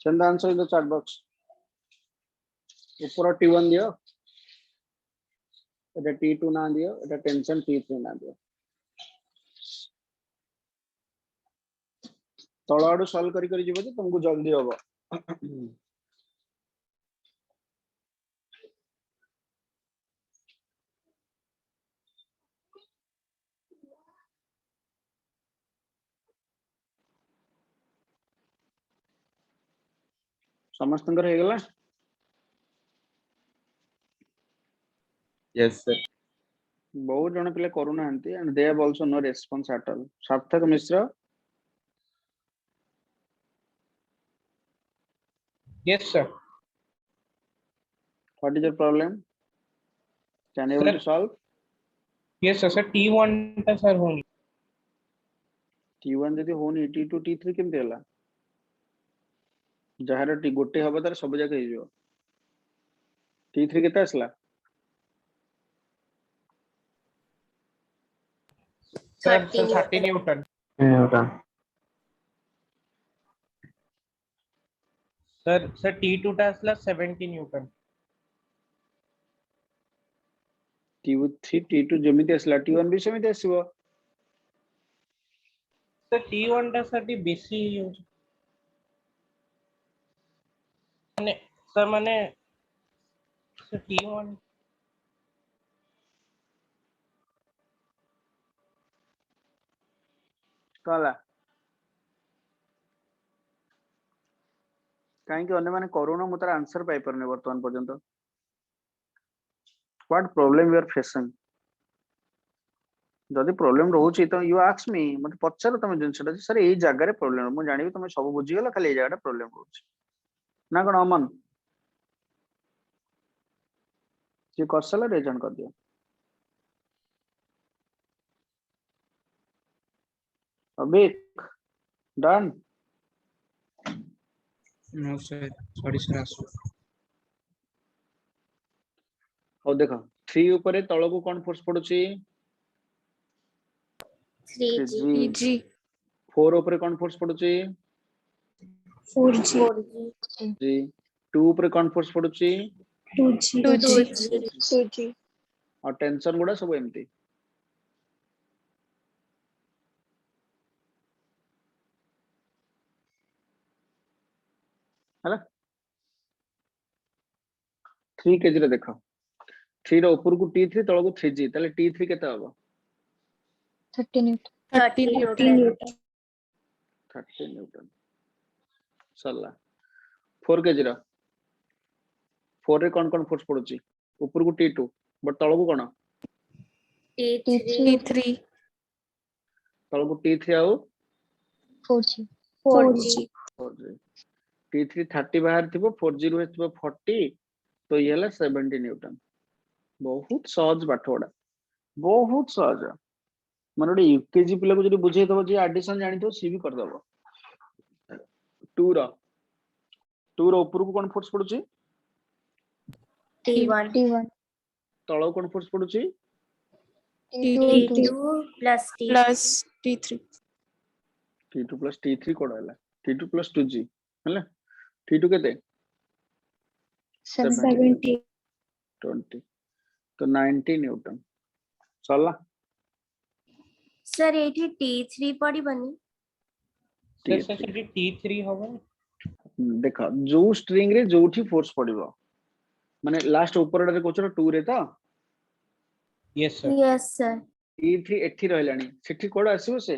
send the answer in the chat box ऊपर T1 दियो एटा T2 ना दियो एटा टेंशन T3 ना दियो तळाडू सॉल्व करी करी जीवो तुमको जल्दी होबो समस्तंकर हे गेला Yes, sir. बहुत जन पिले करू नाहंती and they have also no response at all Sarthak Mishra Yes, sir. What is your problem can you able to solve Yes, sir. Sir, T1 टा sir होंगे. T1 जदी होनी T2 T3 केमते होला जहार टी गोटे हबो तार सब जगह हे जो T3 केते असला Sir, 30 Newton. Newton. Sir, T2 टा असला 70 Newton. T3 T2 जमिति असला T1 भी समिति आसीबो Sir, T1 टा साठी बेसी यूज माने sir T1 कला काहे कि अन्य माने करूना मु तार आंसर पाई परने वर्तमान पर्यंत what problem you are facing जदि प्रॉब्लम रहउची तो यू आस्क मी मते पछर तमे जिनसटा सर एई जगह रे प्रॉब्लम मु जानिबी तमे सब बुझी गेला खाली एई जगह रे प्रॉब्लम रहउची ना कोन अमन जे करसला रेजन कर दियो अबे done No sir, sorry sir. हो देखो 3 ऊपर तळ को कोन फोर्स पडुची 3G 4 ऊपर कोन फोर्स पडुची 4G जी 2 ऊपर कोन फोर्स पडुची 2G और टेंशन गुडा सब एमती हला 3 केजी रे देखो 3 रो ऊपर को T3 तळ को 3G ताले T3 केता हबो 30 न्यूटन 30 Newton 30 न्यूटन सरला 4 केजी रो 4 रे कोन फोर्स पडुची ऊपर को T2 बट तळ को कोन T3 तळ को T3 आउ 4G 4G T3 30 बाहर थिबो 4G रो थिबो 40 तो ये हला 70 न्यूटन बहुत सहज बाठोडा बहुत सहज मन गोटे यूकेजी पिला को जदी बुझे दबो जे एडिशन जानि तो सी भी कर दबो 2 रो ऊपर को कोन फोर्स पडुची T1 तळ कोन फोर्स पडुची T2 plus T3. T2 plus T3 कोड हला T2 plus 2G हला T2 केते 70 20 तो 90 न्यूटन चलला सर एठी T3 पड़ी बनी सर T3 होगा देखा जो स्ट्रिंग रे जोठी फोर्स पड़िबो माने लास्ट ऊपर रे कोचर 2 रे तो यस सर T3 एठी रहलानी सेठी कोड आसीबो से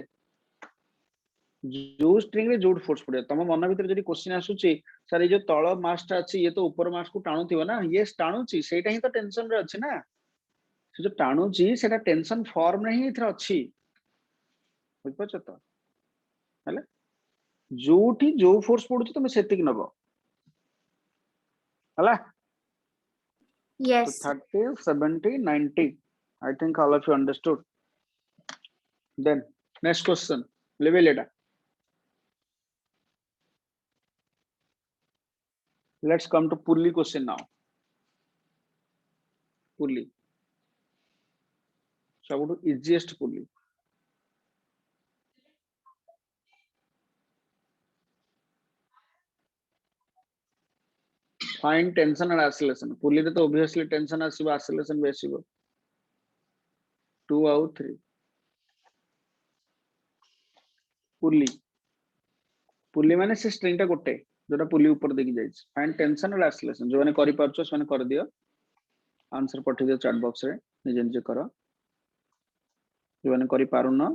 जो स्ट्रिंग रे जोट फोर्स पड़े तम मन भीतर जदी क्वेश्चन आसुची सर ये जो तळ मास टा अछि ये तो ऊपर मास को टाणुथिबो ना ये टाणुची सेटा ही तो टेंशन रे अछि ना से जो टाणुची सेटा टेंशन फॉर्म रे ही इथरा अछि बुझ पछ तो हले जोठी जो फोर्स पडुची तमे सेतिक नबो हला yes So 30, 70, 90. I think all of you understood. Then next question. Level data. Let's come to Purli question now. Purli. So I go to easiest Purli. Find tension and acceleration. Purli re to obviously tension asibo acceleration be asibo. 2 out 3. पुली माने से string टा गोटे जोटा पुली ऊपर देखि जाय छै find tension और एक्सेलरेशन जो माने करि परछो से माने कर दियो आंसर पठि दियो चैट बॉक्स रे निजे निजे करो जो माने करि पारु न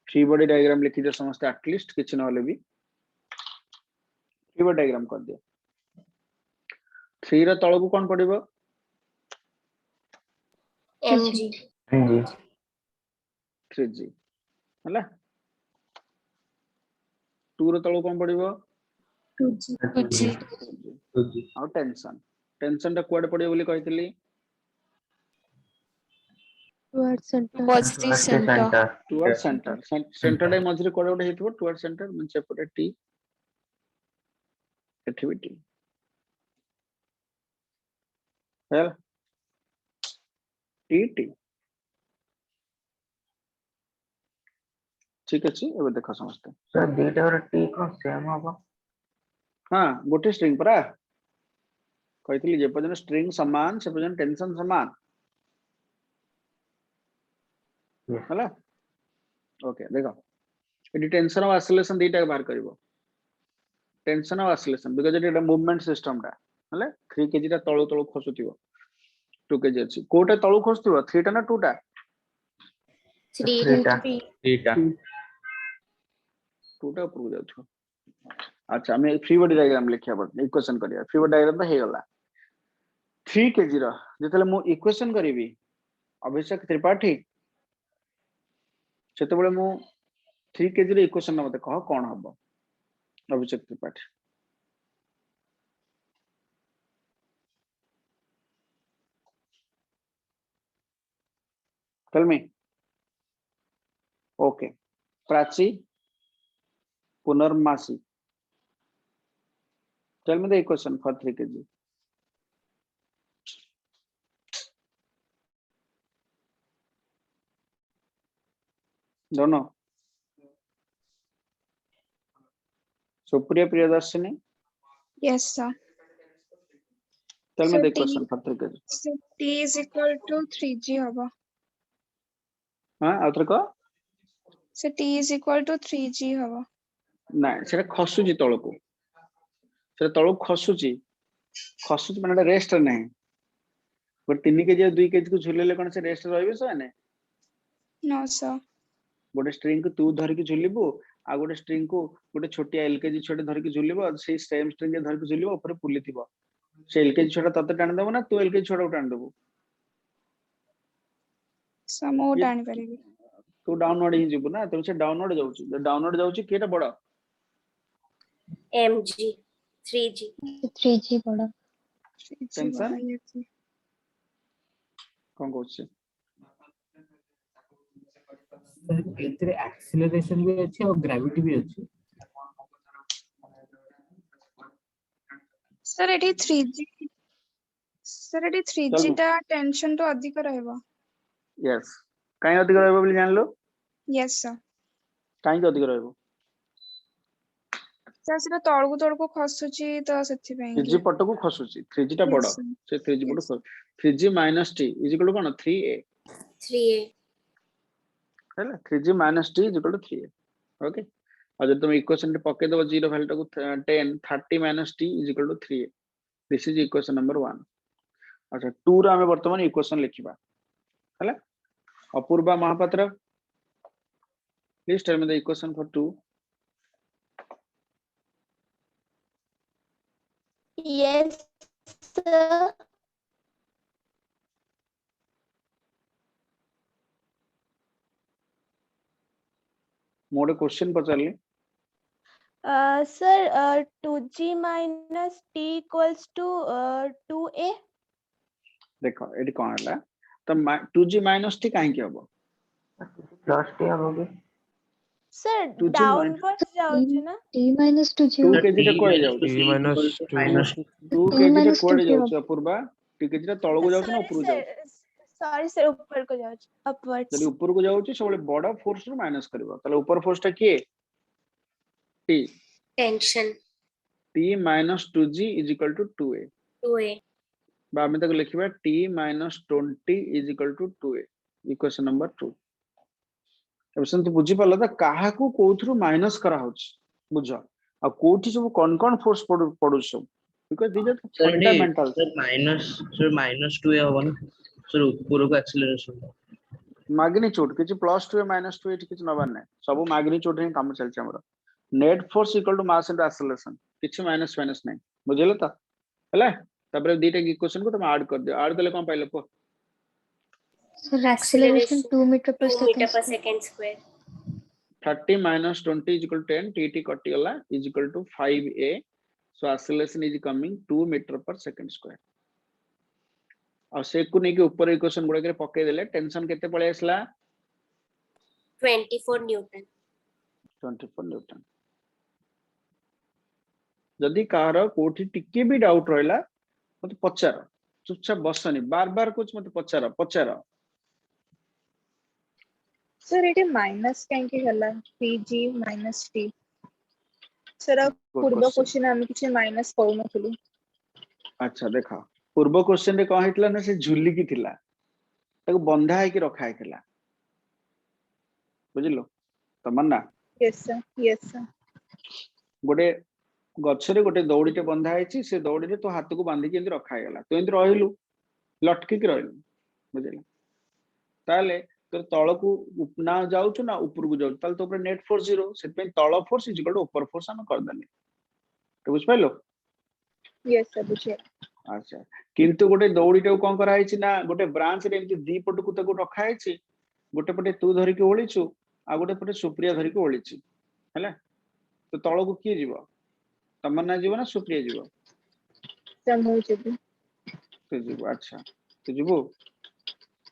फ्री बॉडी डायग्राम लिखि दियो समस्त एटलीस्ट किछ न होले भी पिवट डायग्राम कर दियो 3 रो तळ को कोन पड़िबो mg 3g हला 2 रो तळ कोन पड़िबो 2g और टेंशन टेंशन टा कोड पड़िबो बोली कहितली towards center. Positive center. Toward center center डे मझरे कोड उठे हेतबो टुवर्ड सेंटर मन सेपटे टी एक्टिविटी हेल टी ठीक अछि एबे देखो समझते सर डेटा और टी को सेम होगा हां गोटे स्ट्रिंग परा कहितली जे पजन स्ट्रिंग समान से पजन टेंशन समान हला ओके देखो एडी टेंशन ऑफ ऑसिलेशन दीटा बाहर करबो tension of oscillation because Etah movement system टा हले 3 केजी टा तळो तळो खसुतिबो 2 केजी अछि कोटा तळो खसुतिबो 3 टा ना 2 टा 3 Theta. 2 टा ऊपर जाउथो अच्छा हमें फ्री बॉडी डायग्राम लिखिया बड इक्वेशन करिया फ्री बॉडी डायग्राम तो हे गला 3 केजी रा जेतले मु इक्वेशन करिवि अभिषेक त्रिपाठी सेते बेले मु 3 केजी रे इक्वेशन मते कह कोन हबो Abhishek Tripathi tell me okay Prachi Punarmasi tell me the equation for 3 kg दोनों Supriya Priyadarshini Yes, sir. Tell me So the T equation for 3 kg so T is equal to 3G होगा. हां आउत्र को So T is equal to 3G होगा. ना सेटा खसुची तळको सेटा तळको खसुची माने rest नहीं बट 3 kg 2 kg को झुलेले कोन से रेस्ट रहबे सो ने No, sir. गोटे स्ट्रिंग को तू धर के झुलिबो आ गोटे स्ट्रिंग को गोटे छोटी एलकेजी छोटे धर के झुलिबो से सेम स्ट्रिंग धर के झुलिबो ऊपर पुली थिबो से एलकेजी छोटा तते टाण देबो ना तू एलकेजी छोटा टाण देबो So मैं ये टाणी परिबी. तू डाउनवर्ड ही जीबो ना तो से डाउनवर्ड जाउची डाउनवर्ड जाउची केटा बड़ा mg 3g 3G बड़ा 3G टेंशन बड़ा ये थी. कोन कहछ सर एतरे एक्सेलरेशन भी अछि और ग्रेविटी भी अछि Sir eighty 3G. Sir eighty 3G चल टा टेंशन तो अधिक रहबो. यस काई अधिक रहबो बोली जान लो Yes, sir. काई अधिक रहबो Sir सेटा तळको खसुची तो सेथि पई 3G पटको खसुची 3G टा बड़ा Yes, sir. से 3G Yes. पटको 3G - t is equal to कोन 3a 3a हैला 3G - t is equal to 3a okay और जब तुम इक्वेशन रे पके दबो 0 वैल्यू टाको 10 30 - t is equal to 3a this is equation number 1 अच्छा 2 रा हमें वर्तमान इक्वेशन लिखिबा हैला Apurva Mahapatra please tell me the equation for 2 yes sir मोडे क्वेश्चन पचारली Sir, 2G minus T equals to 2A. देखो एडी कोन हला तो 2G - t काहे के हबो प्लस टी होगी Sir, 2G - downwards जाउची ना? T minus 2G 2 होगा. kg टा कोड़े जाउ T minus 2 2 T kg टा minus कोड़े 2G जाउ होगा. अपूर्वा 2 kg टा तळको जाउ ना ऊपर जाउ Sorry sir, ऊपर को जाउची. Upwards. जदी ऊपर को जाउची सबले बड़ा फोर्स रो माइनस करबो तले ऊपर फोर्स टा के t tension t - 2g is equal to 2a 2a बा हम तक लिखिबा t - 20 is equal to 2a equation number 2 अब संत बुझी पाला त काहा को कोथरु माइनस करा होची बुझ आ कोठी सब कोन फोर्स पडु सब because these are fundamental sir minus 2 होगा ना सर ऊपर को एक्सेलरेशन मैग्नीट्यूड किछि +2 - 2 एठी किछि नबार नै सब मैग्नीट्यूड रे काम चलछि हमर net force equal to mass into acceleration किछि माइनस माइनस नहीं बुझिलो त हला तापर दीटा इक्वेशन को तुम ऐड कर दियो ऐड कले कोन पाइलो को सर एक्सेलरेशन 2 मीटर पर 2 मीटर पर second second square 30 minus 20 is equal to 10 tt कटि गला is equal to 5a so acceleration is coming 2 meter per second square और से को नहीं के ऊपर इक्वेशन गुडा के पके देले टेंशन केते पळे आसला 24 न्यूटन 24 न्यूटन जदि कार कोठी टिके भी डाउट रहला मते पचार चुपचाप बसनी बार बार कुछ मते पचार पचार सर एटे माइनस काहे गला 3g माइनस t सर पूर्व क्वेश्चन हम किछ माइनस करू नथलु अच्छा देखा पूर्व क्वेश्चन रे कह हितला ना से झुल्ली की थिला ताको बंधा है कि रखा है बुझिलो तमन्ना यस सर गोटे गछरे गोटे दौड़ीटे बंधा है से दौड़ी रे तो हाथ को बांधी के रखा है तो एंत रहिलु लटकी के रहिलु बुझिलो ताले तो तळ को ना जाउछु ना ऊपर को जाउछु ताले तो ऊपर नेट फोर्स 0 से पे तळ फोर्स इज इक्वल टू ऊपर फोर्स हम कर दनी तो बुझ पाइलो यस सर बुझे अच्छा किंतु गोटे दौड़ीटे कोन करा है ना गोटे ब्रांच रे एमती दी पट को तको रखा है गोटे पटे तू धरि के ओळीछु आ गोटे पटे सुप्रिया धरि के ओळीछि हैला तो तळ को की जीवो तमन्ना जीवो ना सुप्रिया जीवो समूह जबी तो जीवो अच्छा तो जीवो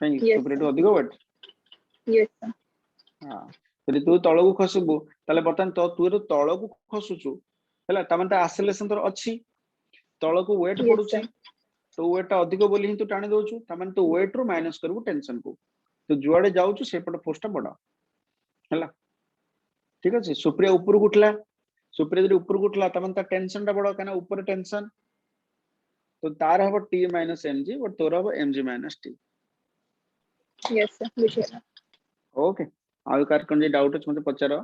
नहीं Yes, सुप्रिया तो sir. अधिक वेट यस सर हां यदि तू तळ को खसबो ताले बतन तो तू रो तळ को खसुछु हैला तमन ता एक्सेलरेशन तो अछि तळ को वेट Yes, पडुछि sir. तो वेट अधिक बोली ही तू टाणी दोछु तमन तो वेट रो माइनस करबो टेंशन को तो जुआडे जाउछु सेपट फोर्स ता बडा हैला ठीक अछि सुप्रिया ऊपर उठला सुप्रिया जदि ऊपर उठला तमन ता टेंशन ता बडा काना ऊपर टेंशन तो तार हबो t mg और तोर हबो mg t यस सर बुझे ओके आउ कार कोन जे डाउट अछि मते पचारो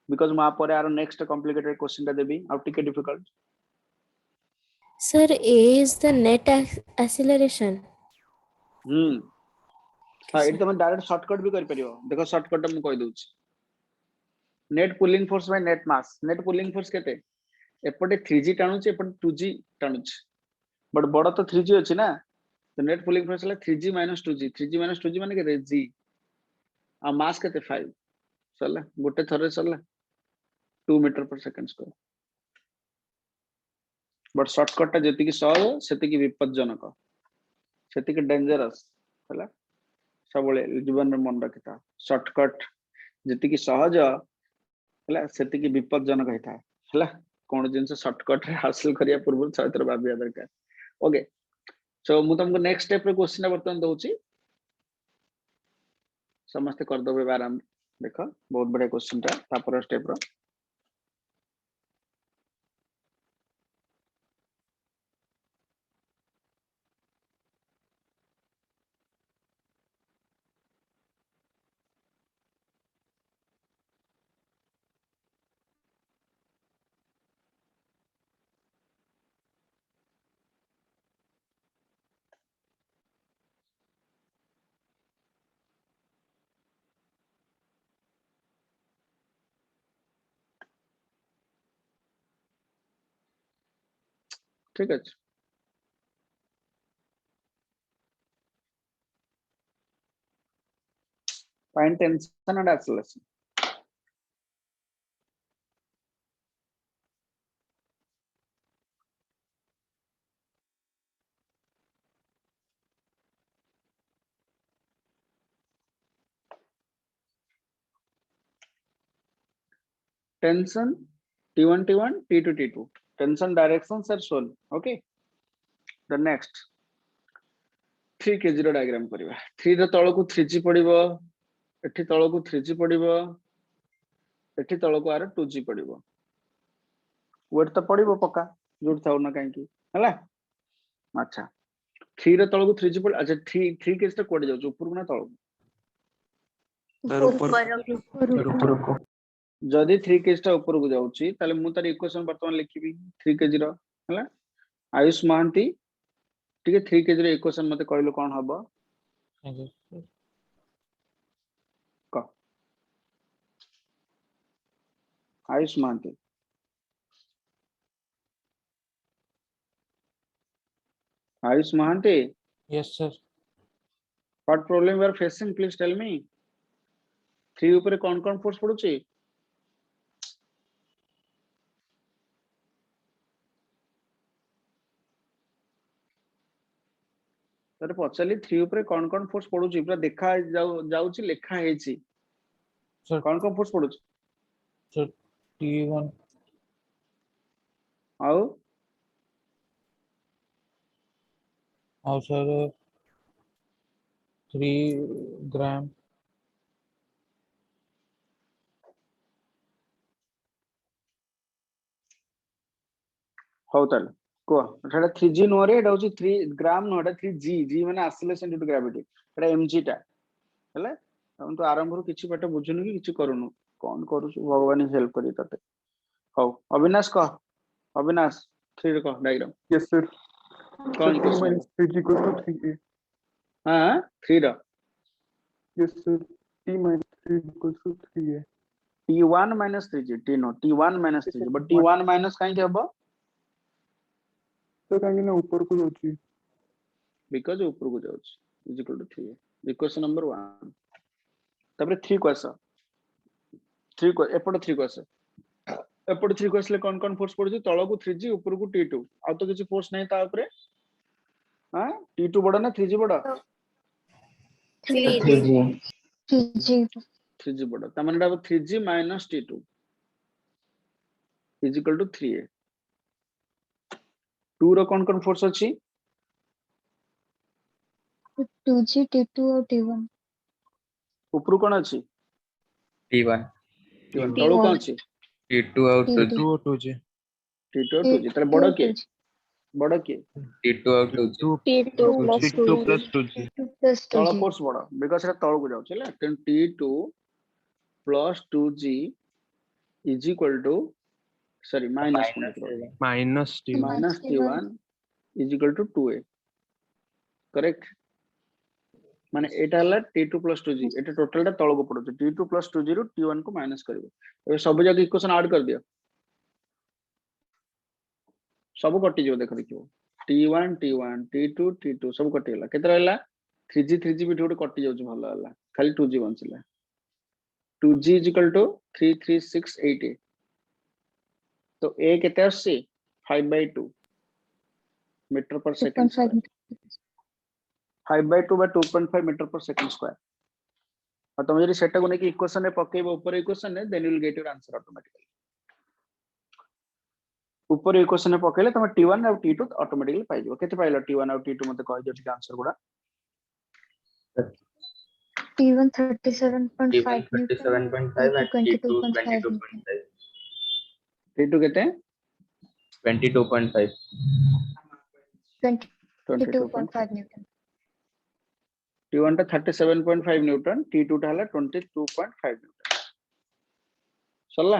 बिकॉज़ मा परे आरो नेक्स्ट कॉम्प्लिकेटेड क्वेश्चन ता देबी आउ टिके difficult Sir, A is the net acceleration. हां इट तमे डायरेक्ट शॉर्टकट भी कर परियो देखो शॉर्टकट हम कहि दोछ net pulling force by net mass net pulling force केते एपटे 3g टाणुछ एपटे 2g टाणुछ बट बड़ तो 3g अछि ना तो नेट पुलिंग फोर्स हला 3g 2g 3g 2g माने के g आ मास केते 5 सरला गोटे थरे सरला 2 मीटर पर सेकंड स्क्वायर बट शॉर्टकट ता जति की सहज सेति की विपज्जनक सेति की डेंजरस हला सबले जीवन में मन रखिता शॉर्टकट जति की सहज हला सेति की विपज्जनक हेता हला कोन जिंस शॉर्टकट रे हासिल करिया पूर्व छात्र भाबिया दरकार ओके सो मु तुमको नेक्स्ट स्टेप रे क्वेश्चन बर्तन दोची समस्त कर दोबे आराम देखो बहुत बड़े क्वेश्चन ता तापर स्टेप रो ठीक है find tension and acceleration tension T1 T1 T2 T2 tension directions are shown okay the next 3 k0 diagram करिवा 3 रो तळ को 3g पडिबो एठी तळ को 3g पडिबो एठी तळ को आर 2g पडिबो वेट तो पडिबो पक्का जोड थाउ ना काहे की हला अच्छा 3 रो तळ को 3g पड अच्छा 3 केस ता कोड जाउ ऊपर ना तळ ऊपर को जदि 3 केस ता ऊपर को जाउची ताले मु तार इक्वेशन वर्तमान लिखिबी 3 k0 हला आयुष महांती ठीक है 3 k0 इक्वेशन मते कहलो कोन हबो Ayush Mahanti Ayush Mahanti Yes, sir. what problem you are facing please tell me 3 ऊपर कौन कौन फोर्स पड़ुची सर पचाली 3 ऊपर कौन फोर्स पड़ुची पूरा देखा जाउची लेखा हेची Sir, कौन फोर्स पड़ुची sir, T1, आउ sir, 3 gram. हौ ताले को एटा 3g नो रे एटा होची 3 ग्राम नो एटा 3g g माने acceleration due to gravity Etah mg टा हला हम तो आरंभ रो किछि बट बुझुनु कि किछि करूनु कोन करू भगवान हेल्प करी तते हौ अविनाश कह अविनाश 3 रे कह डायग्राम Yes, sir. कौन T question minus 3g equals to 3a. हां 3 रा Yes, sir. T minus 3 equals to 3a. t1 minus 3g t no t1 minus 3g but t1 minus काहे के हबो तो कहीं ना ऊपर को होची. बिकॉज़ ऊपर को जाउछ is equal to 3 equation number 1 तबरे 3 को आसा 3 को एपट 3 को आसा एपट 3 को आसले कौन फोर्स पड़ुची तळ को 3g ऊपर को t2 आ तो किछि फोर्स नहीं ता ऊपर हां t2 बड़ा ना 3g बड़ा 3g बड़ा त माने 3g minus t2 is equal to 3a 2 रो कौन फोर्स अछि 2G, T2 और T1. ऊपर कोन अछि T1, t1 तळ कोन अछि T2 out to T2. 2 t2 2g तले बड़ा के बड़ा के T2 out to 2 T2 plus 2 2G. plus 2g. Plus तळ 2G. फोर्स बड़ा बिकॉज़ एटा तळ को जाउछ हला t2 plus 2g is equal to sorry minus Minus t1. minus t1 is equal to 2a correct माने एटा हला t2 plus 2g एटा total टा तळ को पड़छ t2 plus 2g रो t1 को माइनस करबो ए सब जगह इक्वेशन ऐड कर दियो सब कटि जो देखो देखियो t1 t1 t2 t2 सब कटि गला केते रहला 3g 3g भी गोटे कटि जाउछ भलो हला खाली 2g बंचला 2g is equal to 3368a तो a केते आसी 5/2 मीटर पर सेकंड 2.5. 5/2 by 2.5 मीटर पर सेकंड स्क्वायर और तुम यदि सेटा को नेकी इक्वेशन रे पकेबो ऊपर इक्वेशन रे then you will get your answer automatically ऊपर इक्वेशन रे पकेले तुम t1 और t2 ऑटोमेटिकली पाइ जबो केते पाइलो t1 और t2 मते कहि दियो ठीक answer गुडा T1 37.5 T1 Newton. 37.5 and T2 22.5 Newton. 22.5. t2 केते 22.5. 22.5 Newton. t1 टा 37.5 न्यूटन t2 टा हला 22.5 न्यूटन सरला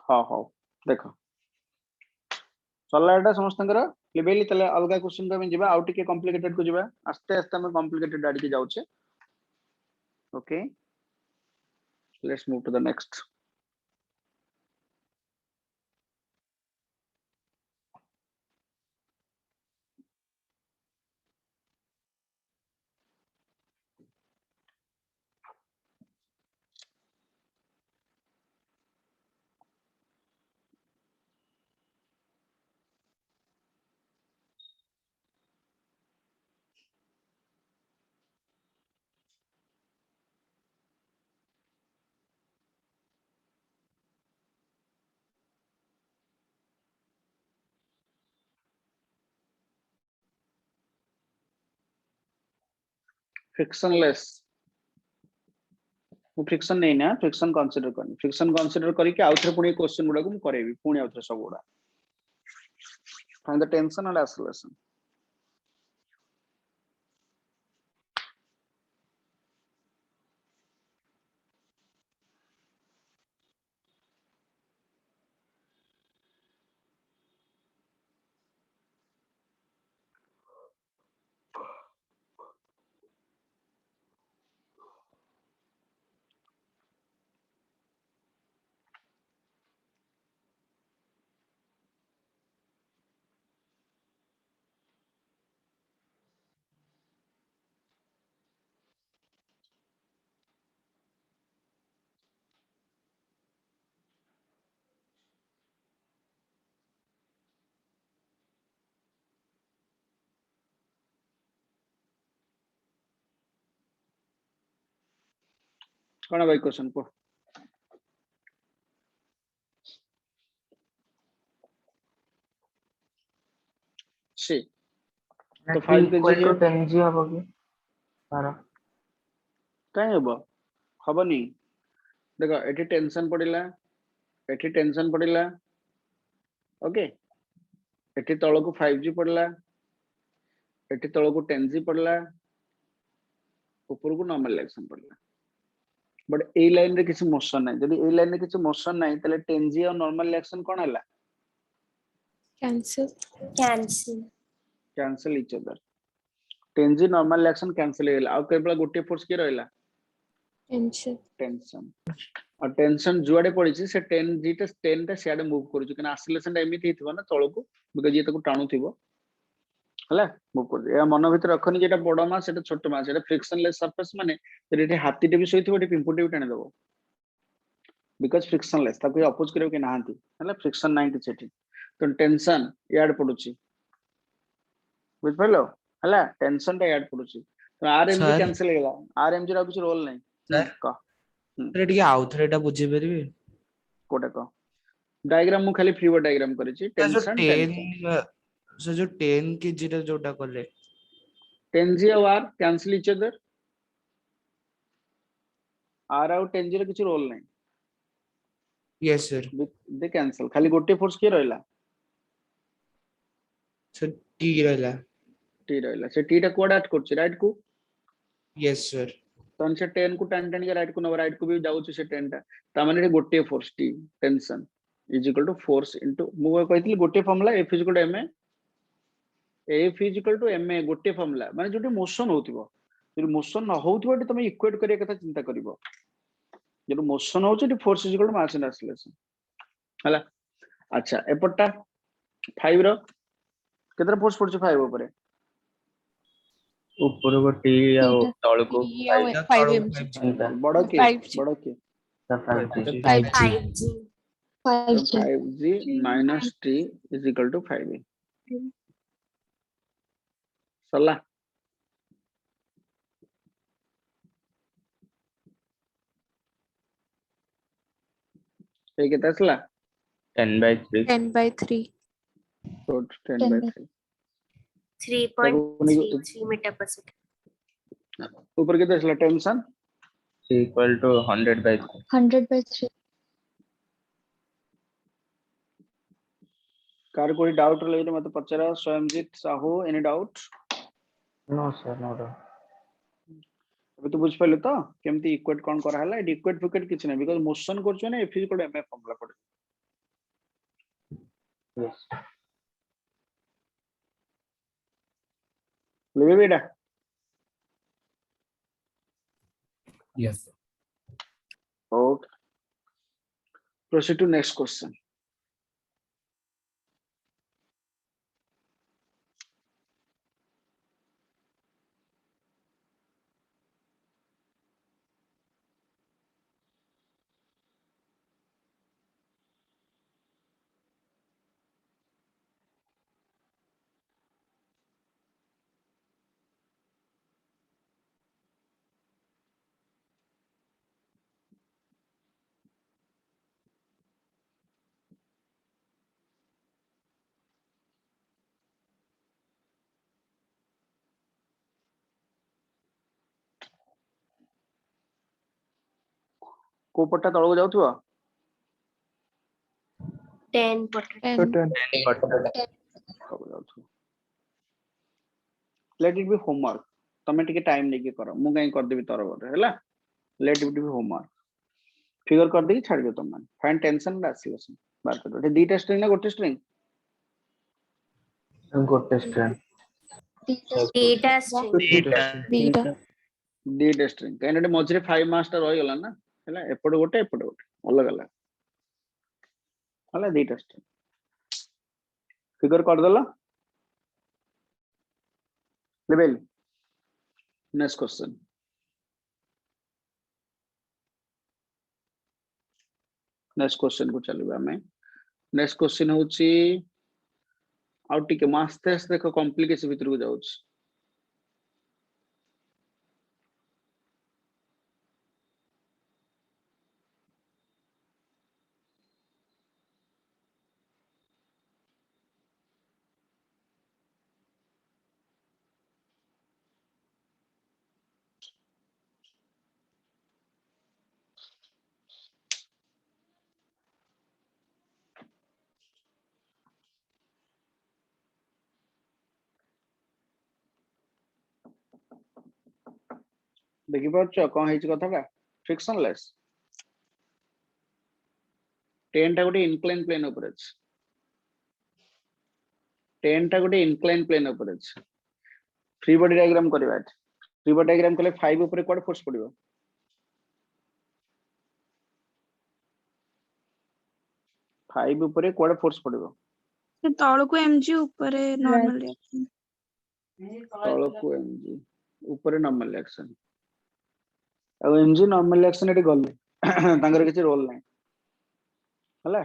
हाँ हाँ देखो सरला एटा समस्तंकर लेबेली तले अलगा क्वेश्चन को हम जिबा आउट के कॉम्प्लिकेटेड को जिबा आस्ते आस्ते हम कॉम्प्लिकेटेड आड़ के जाउछे okay let's move to the next frictionless मु फ्रिक्शन नहीं ना फ्रिक्शन कंसीडर करके आउथरे पुणी क्वेश्चन गुडा को मु करेबी पुणी आउथरे सब गुडा find the tension and acceleration कौन भाई क्वेश्चन को सी तो 5 KG equal to 10G hub होगी सारा कहीं हबनी देख एठी टेंशन पड़िला ओके एठी तळको 5G पड़ला एठी तळको 10G पड़ला ऊपर को नॉर्मल रिएक्शन पड़ला बट ए लाइन रे किसी मोशन नहीं जदी ए लाइन रे किसी मोशन नहीं तले 10G और नॉर्मल रिएक्शन कोन हला cancel cancel each other 10G normal reaction cancel हेला आ केवल गोटे फोर्स के रहला टेंशन और टेंशन जुआडे पड़ी से 10G टा 10 टा सियाडे मूव करू कि एक्सीलरेशन एमिति हितबो ना तळको बिकॉज़ ये ताको टाणु थिबो हला मूव कर या मन भीतर रखनी जेटा बड़ मास सेटा छोट मास सेटा फ्रिक्शनलेस सरफेस माने जेटे हाथीटे भी सोइथिबो एटे पिंपुटे भी टाणी देबो बिकॉज़ फ्रिक्शनलेस ताको अपोज करियो कि नाहंती हला फ्रिक्शन नाही कि सेठी तो टेंशन याड पडुची बुझ पालो हला टेंशन टा याड पडुची तो आरएमजी Sir? कैंसिल हेला आरएमजी रा कुछ रोल नहीं Sir? का रे टिके आउथरे एटा बुझे परबे कोटा को डायग्राम मु खाली फ्री डायग्राम करिछि टेंशन 10 सो जो 10 के जीरो जोटा करले 10G और R cancel each other R और 10G रे कुछ रोल नहीं यस सर दे कैंसिल खाली गोटे फोर्स के रहला सर टी रहला टी रहला से टी टा कोड ऐड करछि राइट को यस सर तन से 10 को टन के राइट को न राइट को भी जाउछि से 10 टा ता माने गोटे force T tension is equal to force into मु कहितली गोटे formula F is equal to ma F is equal to ma गोटे फार्मूला माने जोटे मोशन होतिबो जो मोशन न होतिबो तमे इक्वेट करिया कथा चिंता करिवो जो मोशन होछि force is equal to mass and acceleration हला अच्छा एपटा 5 रो केतरा फोर्स पड़छ 5 ऊपर ऊपर को टी या तळ को 5 mg बड़ के 5G 5G 5G minus T is equal to 5A सला कितना सला 10/3 10/3 तो 10/3 3.33 मीटर पर सेकंड ऊपर कितना सला टेंशन इक्वल टू 100/3 100/3 कार कोई डाउट रहे तो मत पचरा Swayamjit Sahu any doubt no sir no doubt अभी तो बुझ पाले तो केमती इक्वेट कोन करा हला इक्वेट फिक्वेट किछ नै बिकॉज़ मोशन करछो ना F equal to ma formula पड़े यस लेबे बेटा yes okay proceed to next question को पट्टा तळको जाउथुवा 10 पर 10 लेट इट बी होमवर्क तमे टिके टाइम लेके करो मु कहीं कर देबी तोर बरे हैला let it be homework figure कर देकी छाड़ दियो तुम मन फाइंड टेंशन एंड एक्सीलरेशन बात करो एटे दीटा स्ट्रिंग ना गोटे स्ट्रिंग गोटे स्ट्रेन डेटा स्ट्रिंग दीटा स्ट्रिंग कहीं एटे मझरे 5 मास्टर रहि गला ना हैला एपटे गोटे अलग अलग हैला दीटा स्ट्रिंग फिगर कर देला level next question next question को चलबा हमें नेक्स्ट क्वेश्चन होची आउ टिके मास्टर्स देखो कॉम्प्लिकेशन भीतर को जाउछ देखि पाछो कोन हेछि कथाटा फ्रिक्शनलेस टेन टा गोटे इनक्लाइन प्लेन ऊपर अछि टेन टा गोटे इनक्लाइन प्लेन ऊपर अछि फ्री बॉडी डायग्राम करबा फ्री बॉडी डायग्राम कले 5 ऊपर कोड फोर्स पड़िबो 5 ऊपर कोड फोर्स पड़िबो से तळको mg ऊपर नॉर्मल रिएक्शन तळको एमजी ऊपर नॉर्मल रिएक्शन अब एमजी नॉर्मल रिएक्शन एटी गले तांगर किछि रोल नै हला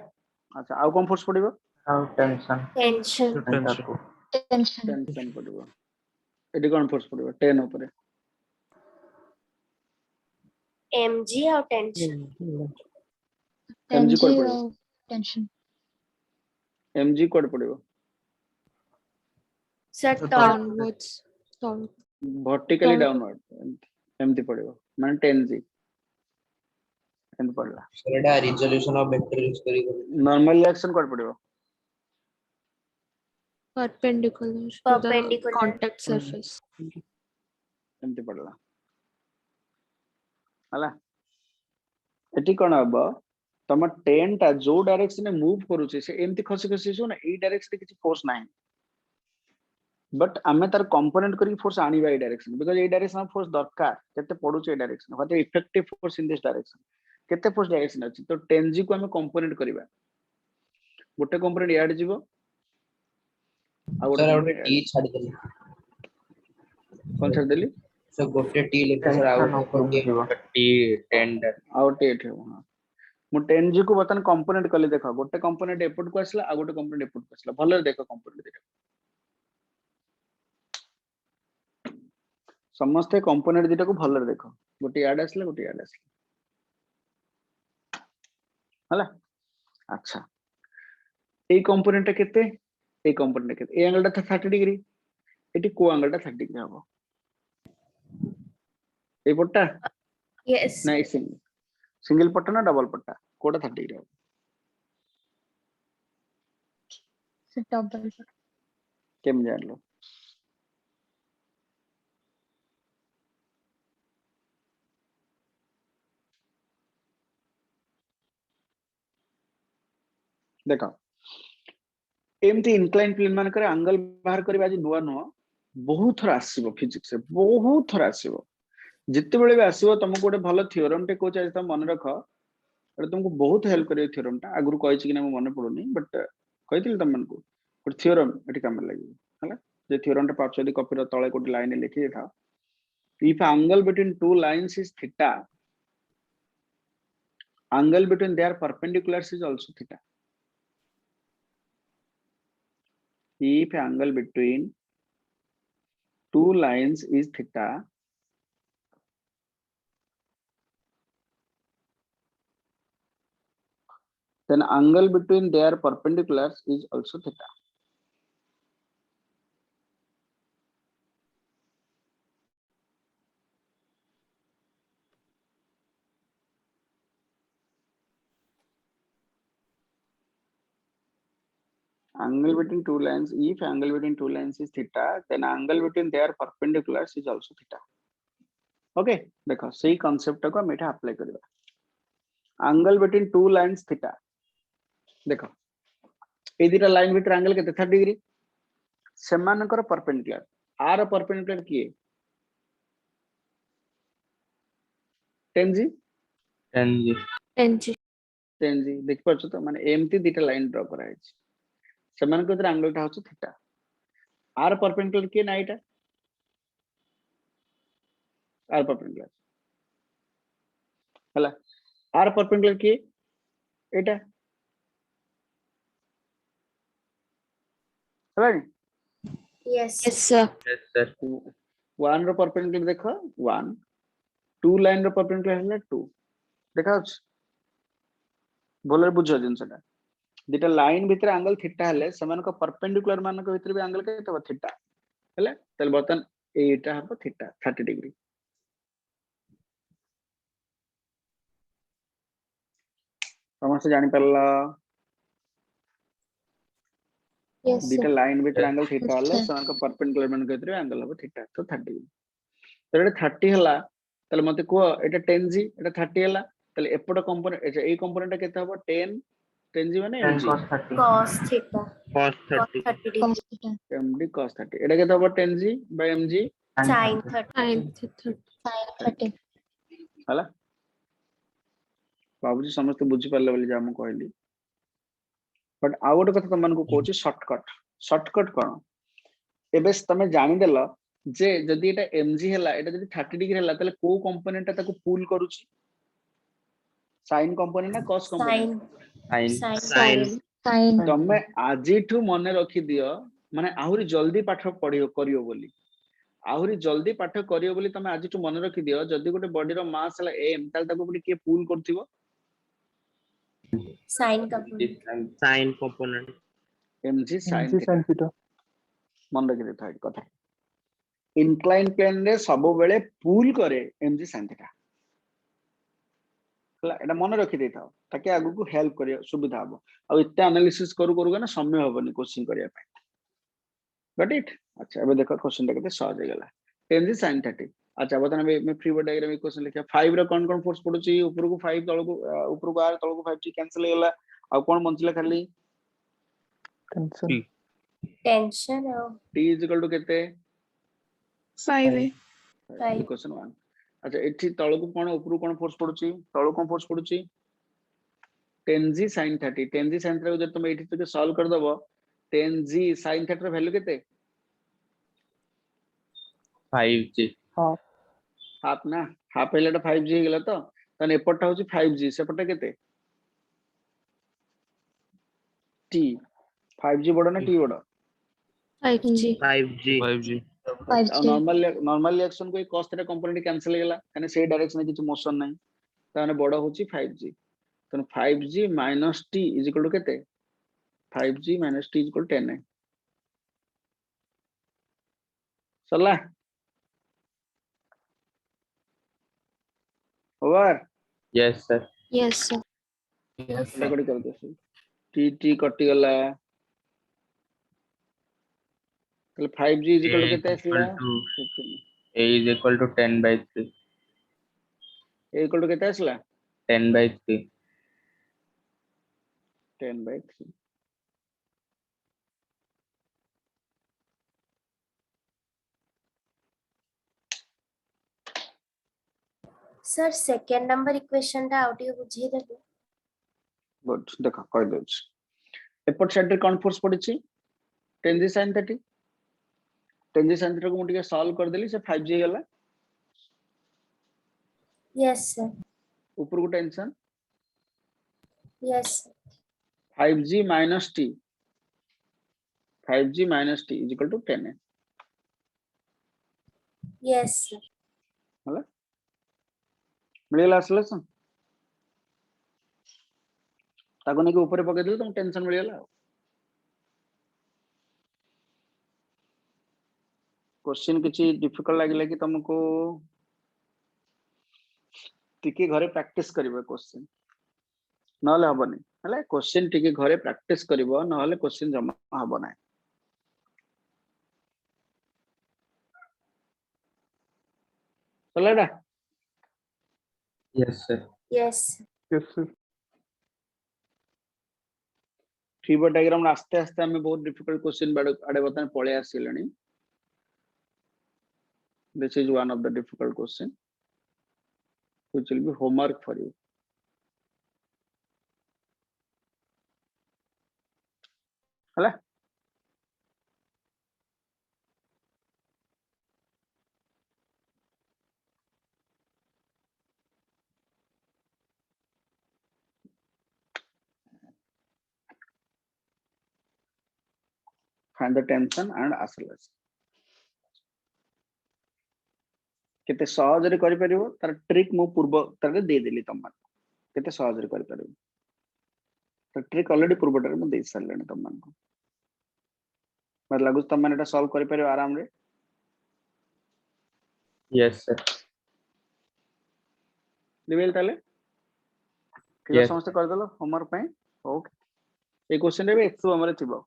अच्छा आउ कोन फोर्स पड़िबो Now tension. Tension Tension. Tension tension पड़िबो एटी कोन फोर्स पड़िबो 10 ऊपर mg और टेंशन एमजी कोड एमजी पड़िबो और टेंशन एमजी कोड पड़िबो sir Downwards. Down. Vertically Down. Downward एमती पड़िबो माने 10g एंड पड़ला सर एटा रिजोल्यूशन ऑफ वेक्टर यूज करी नॉर्मल रिएक्शन कोड पड़िबो Perpendicular to the Perpendicular. contact surface. एमती पड़ला हला एटी कोन हबो तम टेन टा जो डायरेक्शन में मूव करूचे से एमती खसी खसी जो ना ए डायरेक्शन किछि फोर्स नाही बट आमे तार कंपोनेंट करी फोर्स आनी बाय डायरेक्शन बिकॉज़ ए डायरेक्शन फोर्स दरकार केते पडुचे direction what effective force in this direction केते फोर्स डायरेक्शन अछि तो 10g को आमे कंपोनेंट करबा गोटे कंपोनेंट याड जीवो आ गोटे सर component टी छाडी देली कौन छाड़ देली सर गोटे टी लेके sir Tension out upper T ଯିବ। T tender. आउट एट है हां मु 10g को बतन कंपोनेंट कले देखा गोटे कंपोनेंट एपुट को आसला आ गोटे कंपोनेंट एपुट को आसला भले देखो कंपोनेंट देखो समस्त कंपोनेंट दिटा को भले देखो गोटे याड आसला गोटे याड आसला हला अच्छा ए कंपोनेंट केते ए कंपोनेंट केते ए एंगल ता 30 डिग्री एटी को एंगल ता 30 डिग्री हबो ए पट्टा यस ना सिंगल पट्टा ना डबल पट्टा कोटा 30 डिग्री हबो से डबल केम जान लो देखो एमती इंक्लाइन प्लेन मान करे एंगल बाहर करबा आज नुवा नुवा बहुत थरा आसीबो फिजिक्स रे बहुत थरा आसीबो जिते बेले भी आसीबो तुमको गोटे भलो थ्योरम टे कोच आज तुम मन रख एटा तुमको बहुत हेल्प करियो थ्योरम टा आगुरु कहिछि कि ना मन पडुनी बट कहितिल तुम मन को गोटे थ्योरम एटी काम लागि हला जे थ्योरम टा पाछो दि कॉपी रो तळे गोटे लाइन लिखि Detha if angle between two lines is theta angle between their perpendiculars is also theta if angle between two lines is theta then angle between their perpendiculars is also theta angle between two lines if angle between two lines is theta then angle between their perpendiculars is also theta okay देखो सही concept को हम एटा apply करबा angle between two lines theta देखो ए दिटा line bitter angle केते 30 degree सेमानकर perpendicular are perpendicular किए 10g 10G. 10G. 10g देख पाछो तो माने एमती दिटा लाइन ड्रा करा है सेमान को एंगल टा होछ थीटा आर परपेंडिकुलर किए ना एटा आर परपेंडिकुलर हला आर परपेंडिकुलर किए एटा हला yes Yes, sir. Yes, sir. 1 रो परपेंडिकुलर देखो 1 2 लाइन रो परपेंडिकुलर हला 2 देखा होछ बोलर बुझो जिनसटा दिटा लाइन भीतर एंगल थीटा हले समान को परपेंडिकुलर मान को भीतर भी एंगल केते थीटा हले तल बतन एटा हबो थीटा 30 डिग्री समस्त जानि परला Yes, दिटा sir. लाइन भीतर एंगल थीटा हले Yes, sir. समान को परपेंडिकुलर मान को भीतर एंगल हबो थीटा तो 30 डिग्री तो 30 हला ताले मते को एटा 10g एटा 30 हला ताले एपट कंपोनेंट एटा ए कंपोनेंट केते हबो 10g माने 10 mg cos 30. cos theta cos 30 30 degree cos theta md cos 30 एटा केते हबो 10g by mg sin 30 sin 30 हला बाबूजी समस्त बुझी पाले बोली जा हम कहली बट आ गोटे कथा तुम को कहूँ शॉर्टकट कौन एबे तमे जानि देल जे जदि एटा mg हला एटा जदि 30 डिग्री हला तले को कंपोनेंट ताको पुल करूची साइन कंपोनेंट ना cos component sin sin sin तमे आजिठू मने रखी दियो माने आहुरी जल्दी पाठ पढियो करियो बोली आहुरी जल्दी पाठ करियो बोली तमे आजिठू मने रखी दियो जदि गोटे बॉडी रो मास हला m ताले ताको पुनी के पुल करथिबो sin component sin component mg sin mg sin theta मन रखी देता है कथा इंक्लाइन प्लेन रे सब बेले पुल करे mg sin थीटा हला एटा मन रखी देता ताकि आगु को हेल्प करियो सुविधा हो आ इत्ते एनालिसिस करू करू ना समय होबनी क्वेश्चन करिया पे गॉट इट अच्छा अब देखो क्वेश्चन टा केते सहज हो गेला mg sin 30 अच्छा बतन मैं फ्री बॉडी डायग्राम क्वेश्चन लिखा 5 रे कौन फोर्स पडुची ऊपर को 5 तळ को ऊपर को r तळ को 5 ची कैंसिल हो गेला आ कोन बंचला खाली tension tension t = केते 5a 5 क्वेश्चन 1 अच्छा एठी तळ को कोन ऊपर कोन फोर्स पडुची तळ को force पडुची 10g sin 30 10g sin 30 जब तुम एठी तक सॉल्व कर दबो 10g sin 30 ର वैल्यू केते 5g हाफ ना हाफ हेलेटा 5g हे गेला तो तने एपटा होची 5g सेपटा केते t 5g बडो ना t बडो 5G. 5g नॉर्मल रिएक्शन को cos थीटा कंपोनेंट कैंसिल गेला कने से डायरेक्शन में किछ मोशन नहीं ताने बडो होची 5g तने 5g - t = केते 5g - t = 10 है सरला over Yes, sir. Yes, sir. Yes, sir. Record कर दे t कटि गला तले 5g = केते आसला A is equal to 10/3. a = केते आसला 10/3. 10/3 सर सेकंड नंबर इक्वेशन टा आउट ये बुझी देबे गुड देखो कह दो एपट साइड रे कोन force पड़िछि 10g sin 30 10g sin 30 को मुटिके सॉल्व कर देली से 5g गेला यस सर ऊपर को tension yes 5g - t 5g - t = 10 है यस सर होला मिलेला सॉल्यूशन ताको ने के ऊपर पके देले तुम टेंशन मिलेला क्वेश्चन किछि डिफिकल्ट लागिला कि तुमको टिके घरे प्रैक्टिस करिवे क्वेश्चन नहले हबनी हले क्वेश्चन टिके घरे प्रैक्टिस करिवो नहले क्वेश्चन जमा हबना चलेडा Yes, sir. Yes yes sir फीवर डायग्राम आस्ते आस्ते हमें बहुत डिफिकल्ट क्वेश्चन आड़े बतन पळे आसिलणी this is one of the difficult question which will be homework for you हला find the tension and acceleration केते सहज रे करि परिबो तार ट्रिक मु पूर्व तारे दे देली तम मान केते सहज रे करि परिबो तो ट्रिक ऑलरेडी पूर्व टारे मु दे सारलेनी तम मान को मत लागु तम मान एटा सॉल्व करि परिबो आराम रे Yes, sir. लेवल ताले क्लियर Yes. समस्त कर देलो होमवर्क पे ओके ए क्वेश्चन रे एक्स हमरे थिबो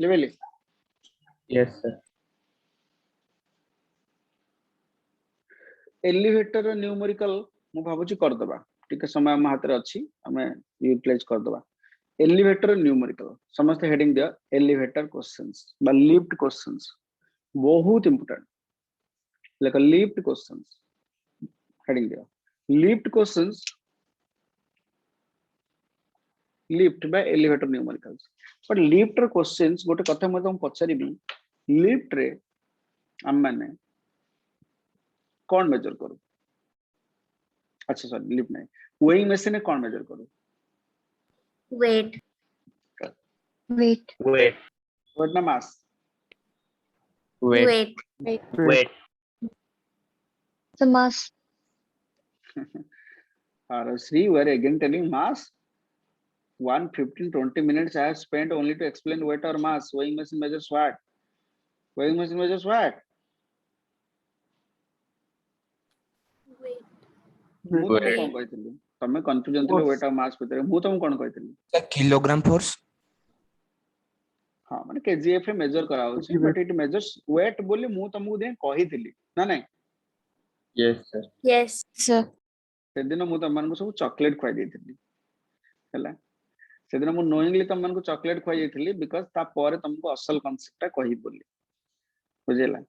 level Yes, sir. Elevator numerical मु भाबुची कर दबा ठीक समय हम हाथ रे अछि हमें यूटिलाइज कर दबा एलिवेटर न्यूमेरिकल समस्त हेडिंग दिया एलिवेटर क्वेश्चंस बा लिफ्ट क्वेश्चंस बहुत important like lift questions heading there lift questions lift by elevator numericals but lift ର questions गोटे कथा मैं तुम पचारिबी lift रे हम माने कौन मेजर करू अच्छा सॉरी लिफ्ट नहीं वेइंग मशीन में कौन मेजर करू वेट Weight. Wait. वेट ना mass Wait. Weight Wait. The mass. Sri were again telling mass 1 15 20 minutes I have spent only to explain weight or mass weighing machine measures what weighing machine measures what ମୁଁ ତମକୁ କଣ କହିଥିଲି ତମେ କನ್ଫ୍ୟୁଜन ଥିଲ weight ଆଉ mass ଭିତରେ ମୁଁ ତମକୁ କଣ କହିଥିଲି किलोग्राम फोर्स हाँ माने केजीएफ रे मेजर करा होची बट इट मेजर्स weight बोली ମୁଁ ତମକୁ दे कहिଥିଲି ना नहीं Yes, sir. Yes sir. सेदिन ମୁଁ ତମମାନଙ୍କୁ ସବୁ ଚॉकलेट ଖୁଆଇ ଦେଇଥିଲି ହେଲା सेदिन ମୁଁ knowingly ତମମାନଙ୍କୁ ଚॉकलेट ଖୁଆଇ ଦେଇଥିଲି बिकॉज ता ପରେ ତମକୁ असल कांसेप्ट टा कहि बोली बुझिला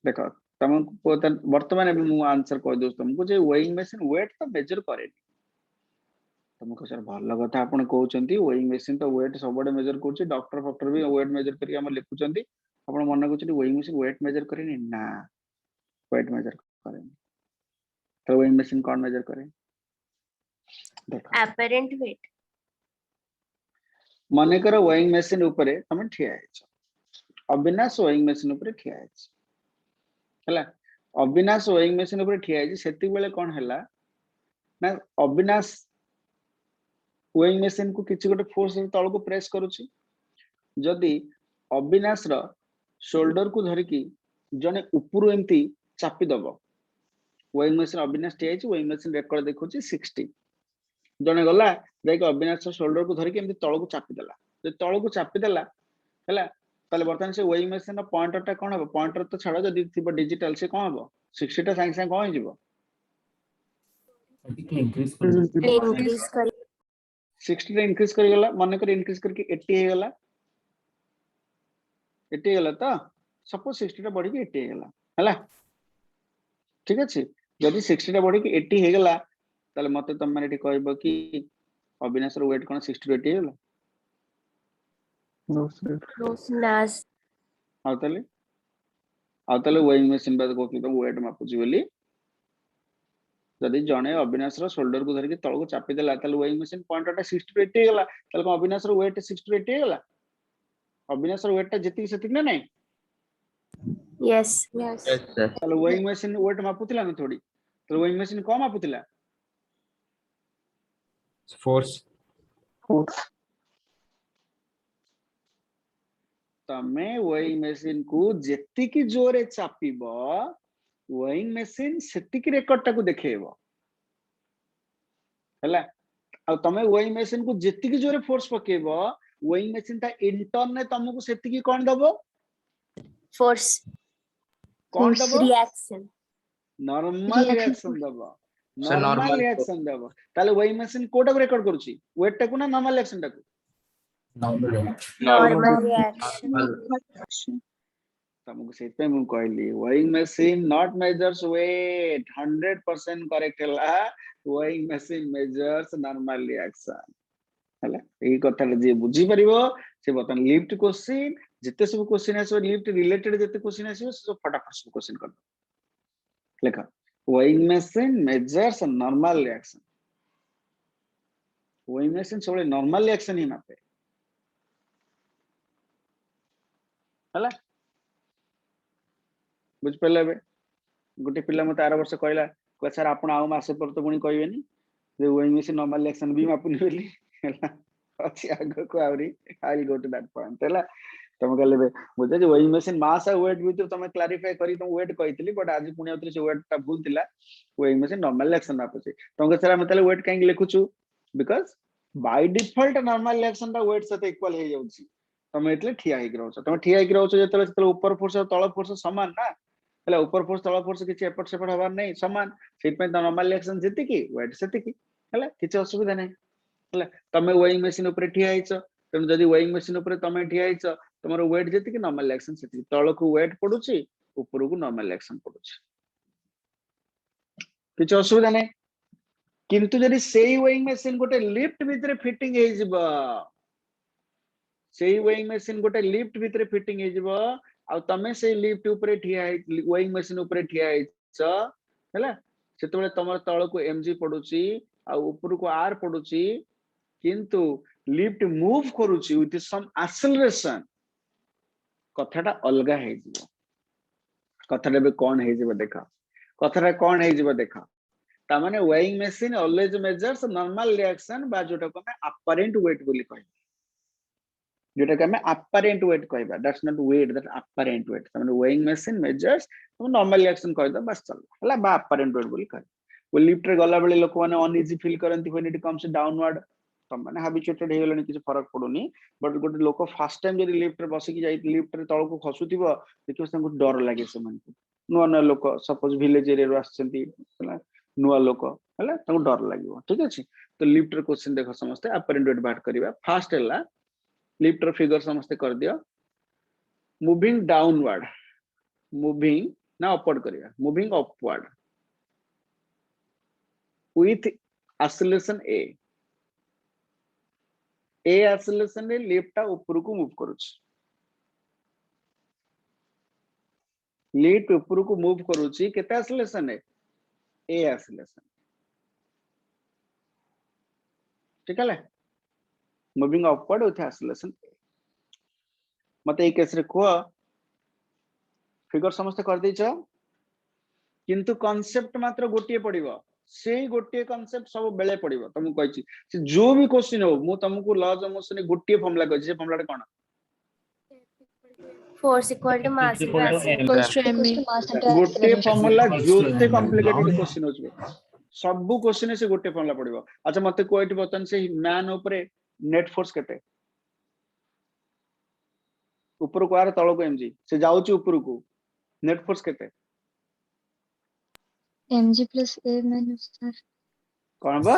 देखो तमको वर्तमान अभी मु आंसर कह दो तुमको जे वेइंग मशीन वेट तो मेजर करेनी तुमको सर भल कथा आपण कहउचंती वेइंग मशीन तो वेट सबडे मेजर करछि डॉक्टर फॉक्टर भी वेट मेजर करी हम लिखुचंती आपण मन कहउचंती वेइंग मशीन वेट मेजर करेनी ना वेट मेजर करेनी तो वेइंग मशीन कौन मेजर करे देखो एपरेंट वेट मने कर वेइंग मशीन ऊपर तमे ठिया हैछ अविनाश वेइंग मशीन ऊपर ठिया हैछ हला अविनाश वेइंग मशीन ऊपर ठिया हैछ सेति बेले कोन हला ना अविनाश वेइंग मशीन को किछि गोटे फोर्स तळ को प्रेस करूची जदी अविनाश रो शोल्डर को धरि की जने ऊपर एंती चापी दबो वेइंग मशीन अविनाश ठिया हैछ वेइंग मशीन रेकॉर्ड देखुची 60 जने गला जाके अविनाश शोल्डर को धरि के एंती तळ को चापी देला जे तळ को चापी देला हला ताले बर्तमान से वेइंग मशीन रो पॉइंटर टा कोन हो पॉइंटर तो छाड़ जदी थिबो डिजिटल से कोन हो 60 टा संग संग कोन हिजबो ଟିକେ increase କରିଦେବି। इंक्रीज कर 60 रे इंक्रीज करि गला मन कर इंक्रीज करके 80 हे गला 80 हे गला तो सपोज 60 टा बढ़ी के 80 हे गला हला ठीक अछि जदी 60 टा बढ़ी के 80 हे गला ताले मते तम माने ठी कहबो कि अविनाश रो वेट कोन 60 टू 80 हे गला No, sir. नास आउतले वेइंग मशीन बाद को कि तो वेट मापुची बोली जदी जने अविनाश रो शोल्डर को धर के तळ को चापी देला ताले वेइंग मशीन पॉइंटर टा 60 टू 80 हे गला ताले को अविनाश रो वेट 60 टू 80 हे गला अविनाश रो वेट टा जति सेति ना नहीं यस यस Yes, sir. ताले वेइंग मशीन वेट मापुतिला ना थोड़ी तो वेइंग मशीन को मापुतिला Force. Force. तमे वेइंग मशीन को जेति की जोरे चापीबो वेइंग मशीन सेति की रेकॉर्ड टा को देखेबो हला आ तमे वेइंग मशीन को जेति की जोरे फोर्स पकेबो वेइंग मशीन ता इंटर्न ने तुमको सेति की कोन दबो फोर्स कोन दबो रिएक्शन नॉर्मल Reaction रिएक्शन दबो Sir, नॉर्मल normal रिएक्शन दबो ताले वेइंग मशीन कोटा को रिकॉर्ड करूची वेट टा को ना नॉर्मल रिएक्शन टा को नॉर्मल रिएक्शन तुमको सेति पे मु कहली weighing machine not measures weight 100% correct हला weighing machine measures normal reaction हला एई कथा जे बुझी परिबो से बतन लिफ्ट क्वेश्चन जते सब क्वेश्चन आसो लिफ्ट रिलेटेड जते क्वेश्चन आसो सब फटाफट सब क्वेश्चन कर दो लेखा weighing machine measures normal reaction weighing machine सब नॉर्मल रिएक्शन ही मापे हला बुझ पले बे गोटे पिला मते 8 वर्ष कहला सर आपण आउ मासे पर तो पुनी कहबेनी जे वेइंग मशीन नॉर्मल रिएक्शन भी मापुनी बेली हला अछि आगो को आवरी I will go to that point हला तुम कहले बे बुझे जे वेइंग मशीन मास आ वेट भी तुम क्लैरिफाई करी तुम वेट कहतिली बट आज पुनी आउतरे से वेट ता भूल थिला वेइंग मशीन नॉर्मल रिएक्शन मापुची तुम सर हम तले वेट काहे लिखुछु because by default normal reaction ता वेट से इक्वल हे जाउची तुम एतले ठिया हे रहउछ तुम ठिया हे रहउछ जेतले ऊपर फोर्स और तळ फोर्स समान ना हेला ऊपर फोर्स तळ फोर्स किछि एपट सेपट हबार नै समान सेट पे नॉर्मल रिएक्शन जेति की वेट सेति की हेला किछि असुविधा नै हेला तमे वेइंग मशीन ऊपर ठिया आइछ तमे जदी वेइंग मशीन ऊपर तमे ठिया आइछ तमरो वेट जेति की नॉर्मल रिएक्शन सेति तळ को वेट पडुछि ऊपर को नॉर्मल रिएक्शन पडुछि किछि असुविधा नै किंतु जदी सेही वेइंग मशीन गोटे लिफ्ट भितरे फिटिंग हे जिवो सेही वेइंग मशीन गोटे लिफ्ट भितरे फिटिंग हे जिवो आ तमे से लिफ्ट ऊपर ठिया वेइंग मशीन ऊपर ठिया आइछ हैला सेतबेले तमर तळ को एमजी पडुछि आ ऊपर को आर पडुछि किंतु लिफ्ट मूव करूछि विथ सम एक्सेलरेशन कथाटा अलगा हे जिवो कथाटा बे कोन हे जिवो देखा कथाटा कोन हे जिवो देखा ता माने weighing machine always measures normal reaction बा जोटा को मैं अपरेंट वेट बोली कहै जोटा को मैं अपरेंट वेट कहबा that's not weight that apparent weight ता माने वेइंग मशीन मेजर्स तो नॉर्मल रिएक्शन कहै द बस चल हला बा अपरेंट वेट बोली कहै वो लिफ्ट रे गला बेले लोक माने अनइजी फील करंती व्हेन इट कम्स डाउनवर्ड तो माने हैबिचुएटेड हे गेलनी किछ फरक पडुनी बट गोटे लोक फर्स्ट टाइम जदी लिफ्ट रे बसी की जाई लिफ्ट रे तळ को खसुतिबो देखियो संगु डर लागे से मन नुआ नुआ लोक सपोज विलेज एरिया रो आछंती हला नुआ लोक हला ताको डर लागिवो ठीक अछि तो लिफ्ट रे क्वेश्चन देखो समस्त अपरेंट वेट बात करिवा फर्स्ट हला लिफ्ट रो फिगर समस्त कर दियो मूविंग डाउनवर्ड मूविंग ना अपवर्ड करिया moving upward with acceleration a acceleration रे लिफ्ट टा ऊपर को मूव करूछ लिफ्ट ऊपर को मूव करूछि केते एक्सेलरेशन है a एक्सेलरेशन ठीक है मूविंग अपवर्ड विथ एक्सेलरेशन मते एक केस रे को फिगर समस्त कर दैछ किंतु कांसेप्ट मात्र गोटिए पडिबो से गोटे कांसेप्ट सब बेले पडिबो तुमको कहछि से जो भी क्वेश्चन हो मु तुमको लॉज ऑफ मोशन गोटिए फॉर्मूला कहछि से फॉर्मूला कोन force equal to mass into acceleration गोटे फॉर्मूला जोते कॉम्प्लिकेटेड क्वेश्चन होछबे सब क्वेश्चन से गोटे फॉर्मूला पडिबो अच्छा मते कोइट बतन से मैन ऊपर नेट फोर्स केते ऊपर को आर तळ को एमजी से जाउची ऊपर को नेट फोर्स केते mg plus a minus r कोन बा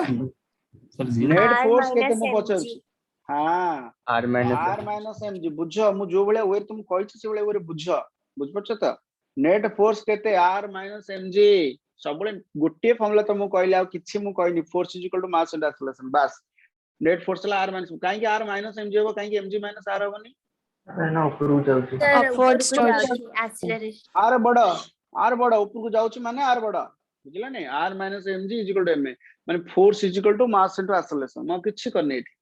sir ji net R force केते minus मु mg. पचर हां R minus R minus mg बुझ मु जो बळे वे तुम कहछि से बळे वे बुझ बुझ पछ त नेट फोर्स केते आर माइनस एमजी सब बळे गोटे फॉर्मूला तुम कहले आ किछि मु कहनी force is equal to mass and acceleration बस नेट फोर्स ला आर माइनस काहे कि आर माइनस एमजी हो काहे कि एमजी माइनस आर होबनी ना ऊपर जाउची सर ऊपर Upwards को towards- जाउची एक्सीलरेशन आर बड़ा ऊपर को जाउची माने आर बड़ा बुझला नै R minus mg is equal to m माने force is equal to mass into acceleration म किछि करने एठी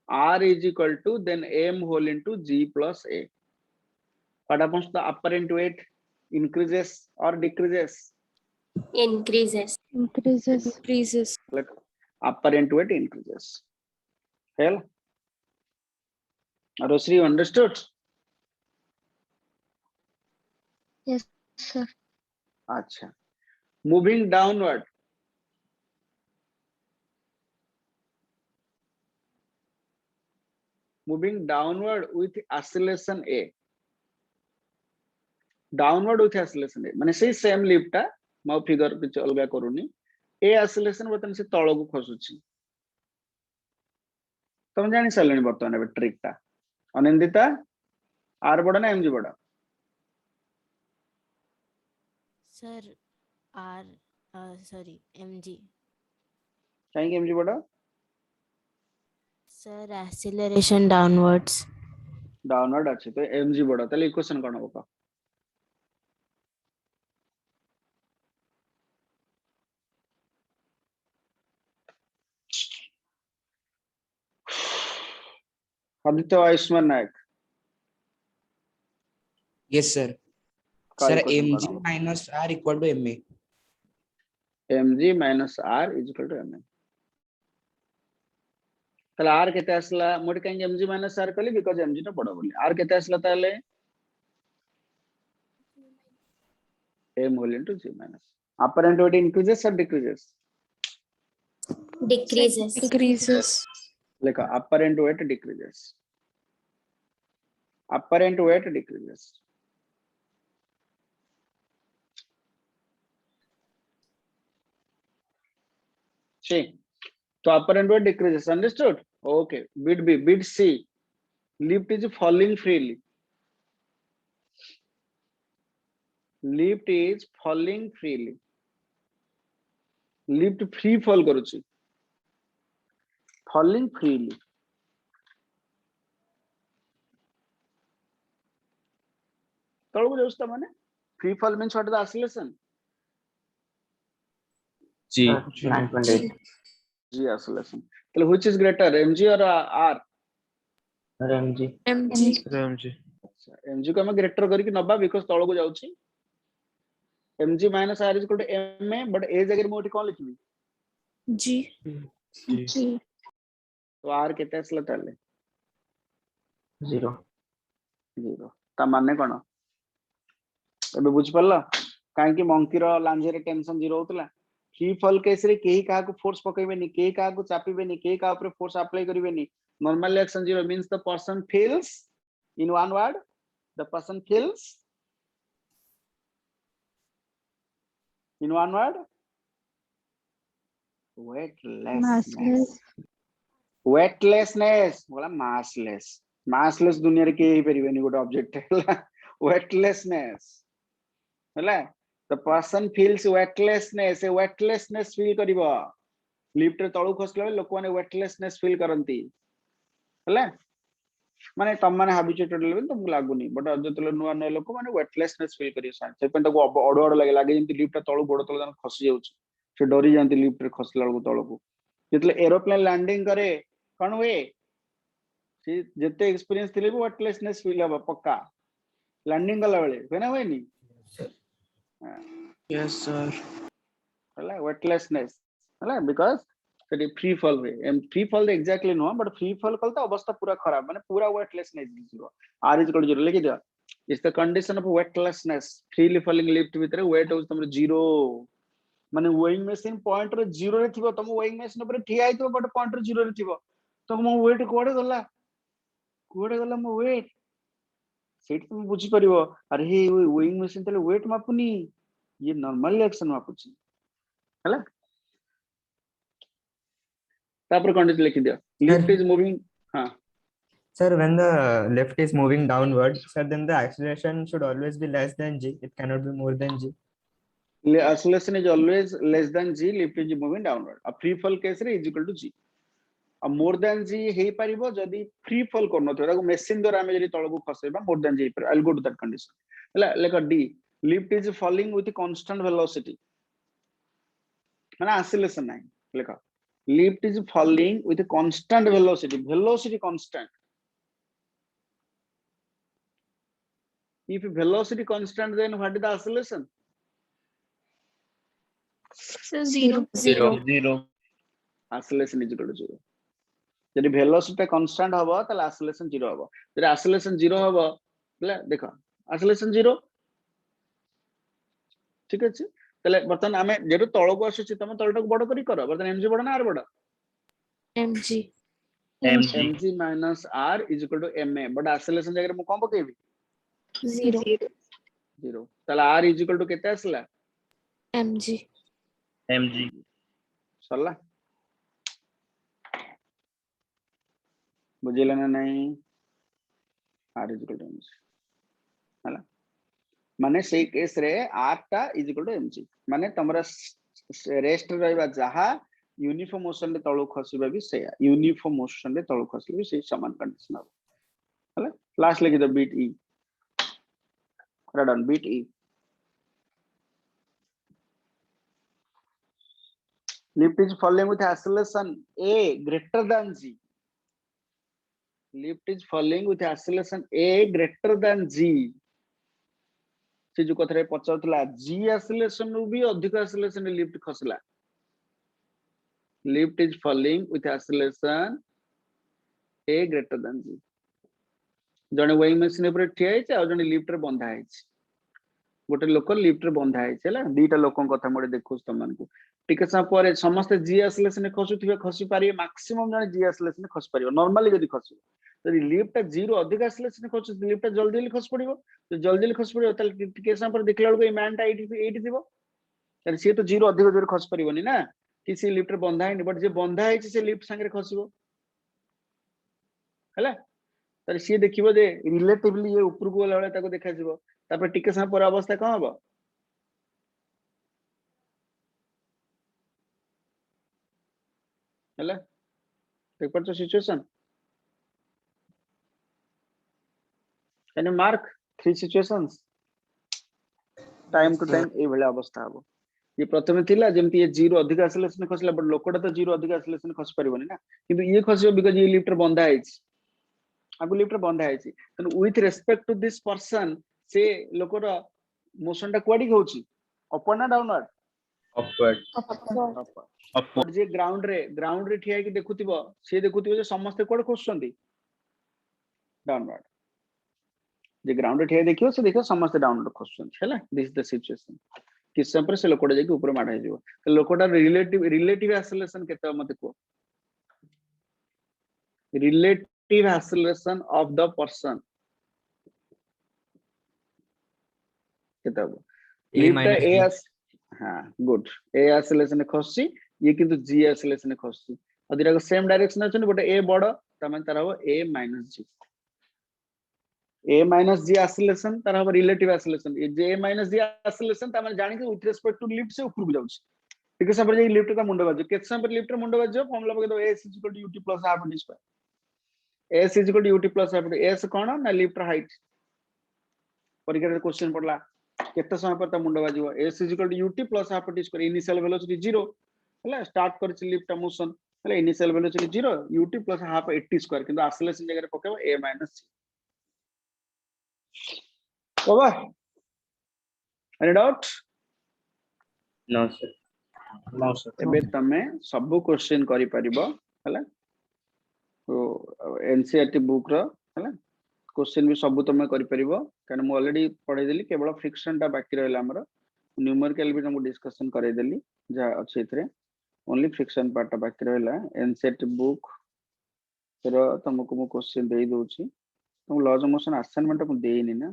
R is equal to then m whole into g plus a. What happens to the apparent weight? Increases or decreases? increases increases Like apparent weight increases. Well, Rosri, you understood? yes sir Acha. Moving downward. Moving downward with acceleration a. Downward with acceleration a. माने से same lift टा म figure पिछ अलगा करूनी ए acceleration बतन से तळ को खसुची तुम जानि सलनी बर्तमान ए ट्रिक टा अनिंदिता आर बड़ा ना एमजी बड़ा Sir, sorry, mg. काहे कि एमजी बड़ा Sir, acceleration downwards. डाउनवर्ड अच्छे तो एमजी बड़ा ताले इक्वेशन कोन होगा आदित्य आयुष्मान नायक Yes, sir. का Sir, equation mg कोन होगा minus r equal to ma. mg minus r is equal to ma ताले r केते आसला मोड काहे mg minus r कली बिकॉज़ mg टा बड़ा बोली r केते आसला ताले m whole into g minus apparent weight increases or decreases decreases like apparent weight decreases apparent weight decreases C. So upper and lower decreases. Understood? Okay. Bit B. Bit C. Lift is falling freely. Lift is falling freely. Lift free fall करुची. Falling freely. तळକୁ जाउछ त माने free fall means what is the oscillation? G. 9.8. G oscillation. So which is greater, mg or r? RMG. RMG. mg को हम greater करके नबा because तळକୁ जाउछि. mg minus r is equal to ma, but a जगह मोठी कोन लिखबी? G. G. तो r केते असला ताले? 0. 0. ता माने कोन? एबे बुझ पल्ला काहे कि मंकी रो लांजे रे टेंशन 0 होतला. फ्री फॉल केस रे केही का को फोर्स पकैबेनी, केही का को चापिबेनी, केही का ऊपर force apply करिबेनी. Normal reaction 0 means the person feels, in one word, the person feels, in one word, weightlessness. Weightlessness बोला massless. Massless दुनिया रे के ही परिबेनी गोटे ऑब्जेक्ट है. Weightlessness हैला. The person feels weightlessness. A weightlessness feel करिबो. लिफ्ट रे तळु खसला बेले लोक माने weightlessness feel करंती हैला. माने तम माने habituated लेबे तुमको लागुनी, बट जतले नुवा न लोक माने weightlessness feel करियो सा. से पे तको अड अड लागे लागे जेंति लिफ्ट तळु गोड तळ जन खसी जाउछ. से डरी जानती लिफ्ट रे खसला बेलको तळको. जतले एरोप्लेन लैंडिंग करे कोन हुए? से जते एक्सपीरियंस थिले भी weightlessness feel हबा पक्का. लैंडिंग गला बेले होना होइनी? Yes, sir. हैला weightlessness हैला because सेठी फ्री फॉल हुए. एम free fall exactly no, but free fall कल त अवस्था पूरा खराब माने पूरा weightlessness 0. r is equal to 0 लिखि दियो. Is the condition of weightlessness. Freely falling lift भीतर वेट होस तुम 0 माने वेइंग मशीन पॉइंट रे 0 रे थिबो. तुम वेइंग मशीन ऊपर ठिया आइतो बट पॉइंट रे 0 रे थिबो. तो मो वेट कोडे गला मो वेट सेठ तुम बुझी परिबो. अरे हे वेइंग मशीन तले वेट मापुनी, ये नॉर्मल रिएक्शन मापुची हैला. तापर कंडीशन लिखि दियो. Lift is moving. हां Sir, when the lift is moving downward, sir, then the acceleration should always be less than g. It cannot be more than g. acceleration is always less than g. Lift is moving downward. A free fall case रे is equal to g. A more than g हे परिबो जदी free fall करनो तो ताको machine द्वारा हम जदी तळको खसेबा more than g. I'll go to that condition. हैला लेका d. Lift is falling with constant velocity. माने acceleration नाही लेका. Lift is falling with a constant velocity. Velocity constant. If velocity constant, then what is the acceleration? So 0. 0. Acceleration is equal to 0. यदि velocity constant हबो त acceleration 0 हबो. यदि acceleration 0 हबो ले देखो acceleration 0 ठीक अछि. तले बर्तन आमे जेतु तळको आसुछि तमे तळटक बड करी करो. बर्तन mg बड ना r bud? mg. mg minus r is equal to ma. Bud acceleration जगह मु कोन पकेबी? 0. 0. तले r is equal to केते आसला? mg. सरला बुझिला ना नहीं? r is equal to mg हला माने से केस रे r टा is equal to mg. माने तमरा रेस्ट रहबा जहा यूनिफॉर्म मोशन रे तळो खसिबा भी से यूनिफॉर्म मोशन रे तळो खसिबा भी से समान कंडीशन हो हला. लास्ट लिखि the beat e. Done. Beat E. Lift is falling with acceleration a greater than g. Lift is falling with acceleration a greater than g. से जो कथरे पचाउतला g acceleration नु भी अधिक acceleration रे लिफ्ट खसला. Lift is falling with acceleration a greater than g. जने weighing machine ऊपर ठिया है आ जने लिफ्ट रे बंधा है. गोटे लोक लिफ्ट रे बंधा है हैला. दीटा लोकन कथा मोडे देखुस तमन को टिके सा पर समस्त जी एक्सेलेरेशन खसुथिबे खसी पारिए. मैक्सिमम जने जी एक्सेलेरेशन खसी पारियो. नॉर्मली जदी खसिबो जदी लिफ्ट 0 अधिक एक्सेलेरेशन खसु लिफ्ट जल्दी जल्दी खस पड़िबो. तो जल्दी जल्दी खस पड़िबो त टिके सा पर देखला बेलको ए मैन टा 80 थिबो. तले से तो 0 अधिक जोर खस परिबोनी ना. किसी लिफ्ट रे बंधा है बट जे बंधा है से लिफ्ट संगे खसिबो हैला तर सी देखिबो जे रिलेटिवली ये ऊपर को गला ताको देखा जिवो तापर टिके समय पर अवस्था कौन हबो हैला देख पर situation can you mark 3 situations time to time ए भले अवस्था हबो ये प्रथमे थिला जेमति ये जीरो अधिक आसले सने खसला बट लोकटा तो जीरो अधिक आसले सने खस परिबोनी ना किंतु ये खसियो बिकॉज़ ये लिफ्ट बंधा है आगु लिफ्ट बंधा है तन with respect to this person से लोकर मोशन टा क्वाडी होची अप ना डाउनवर्ड अपवर्ड जे ग्राउंड रे ठिया कि देखुतिबो से देखुतिबो जे समस्त कोड खोसछंती डाउनवर्ड जे ग्राउंड रे ठिया देखियो से देखियो समस्त डाउनवर्ड खोसछंती हैला दिस द सिचुएशन किस समय पर से लोकोडा जाके ऊपर माड हे जिवो तो लोकोडा रिलेटिव एक्सेलरेशन केते मते को relative acceleration of the person केते हो लिफ्ट एस हां गुड ए एक्सेलरेशन खससी ये किंतु जी एक्सेलरेशन खससी अदिरा को सेम डायरेक्शन अछि बट ए बड़ तमे तार हो a - g a - g acceleration तार हो relative acceleration A J a - g acceleration त माने जानि के विथ रिस्पेक्ट टू लिफ्ट से ऊपर को जाउछ ठीक है सब जे लिफ्ट का मुंडो बाजो केत समय पर लिफ्ट रे मुंडो बाजो फॉर्मूला पके दो s = ut + half d square s = ut + half d s कोन ना लिफ्ट हाइट परीक्षा रे क्वेश्चन पड़ला केते समय पर त मुंडो बाजियो s = ut + half d square initial velocity 0 हला स्टार्ट कर लिफ्ट मोशन हला initial velocity 0 ut + half 80 square किंतु एक्सेलरेशन जगह रे पकेबो a - g over any doubt no sir no sir एबे तमे सब क्वेश्चन करि परिबो हला तो एनसीईआरटी बुक रो हला क्वेश्चन भी सब तमे करि परिबो कारण मु ऑलरेडी पढै देली केवल फ्रिक्शन टा बाकी रहला हमर न्यूमेरिकल भी तुमको डिस्कशन करे देली जा अछि इथरे ओनली फ्रिक्शन पार्ट टा बाकी रहला एनसीईआरटी बुक रो तुमको मु क्वेश्चन देई दोछि तुम लॉज ऑफ मोशन असाइनमेंट मु देइनी ना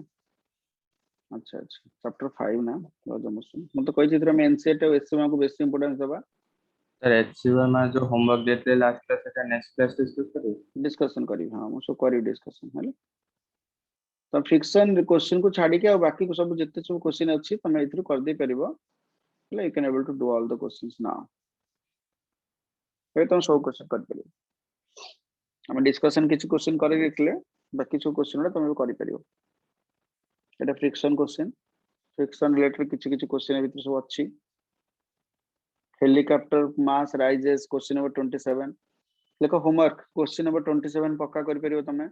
अच्छा अच्छा चैप्टर 5 ना लॉज ऑफ मोशन मु तो कहि छी इथरे हम एनसीईआरटी और एससीएम को बेसी इंपोर्टेंस देबा सर एचसीओ में जो होमवर्क देते लास्ट क्लास सेटा नेक्स्ट क्लास डिस्कशन करी हां मु सो करी डिस्कशन हले तो फ्रिक्शन क्वेश्चन को छाडी के और बाकी को सब जत्ते सब क्वेश्चन अछि तमे इथरु कर दे परिबो हले you can able to do all the questions now ए तुम सब क्वेश्चन कर परिबो हम डिस्कशन किछ क्वेश्चन करे देखले बाकी सब क्वेश्चन तुम करि परिबो एटा फ्रिक्शन रिलेटेड किछ किछ क्वेश्चन भीतर सब अछि हेलीकॉप्टर मास राइजेस क्वेश्चन नंबर 27 देखो होमवर्क क्वेश्चन नंबर 27 पक्का कर परिबो तमे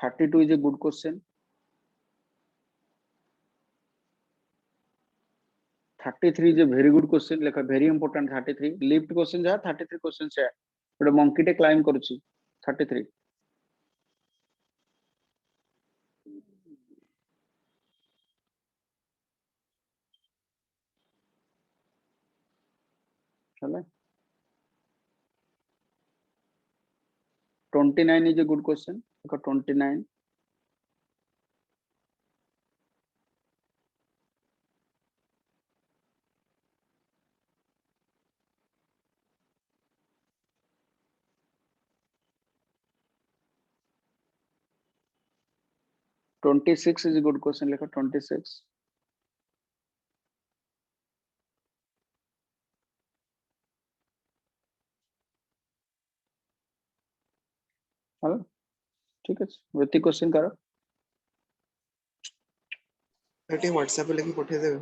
32 is a good question 33 is a very good question लेखा very important 33 लिफ्ट क्वेश्चन जा 33 क्वेश्चन से बट मंकी टे क्लाइम करूची 33 चले 29 is a good question देखो 29 26 is a good question लेखो 26 hello ठीक है वेती क्वेश्चन करो व्हाट्सएप पे लेके पठे देबे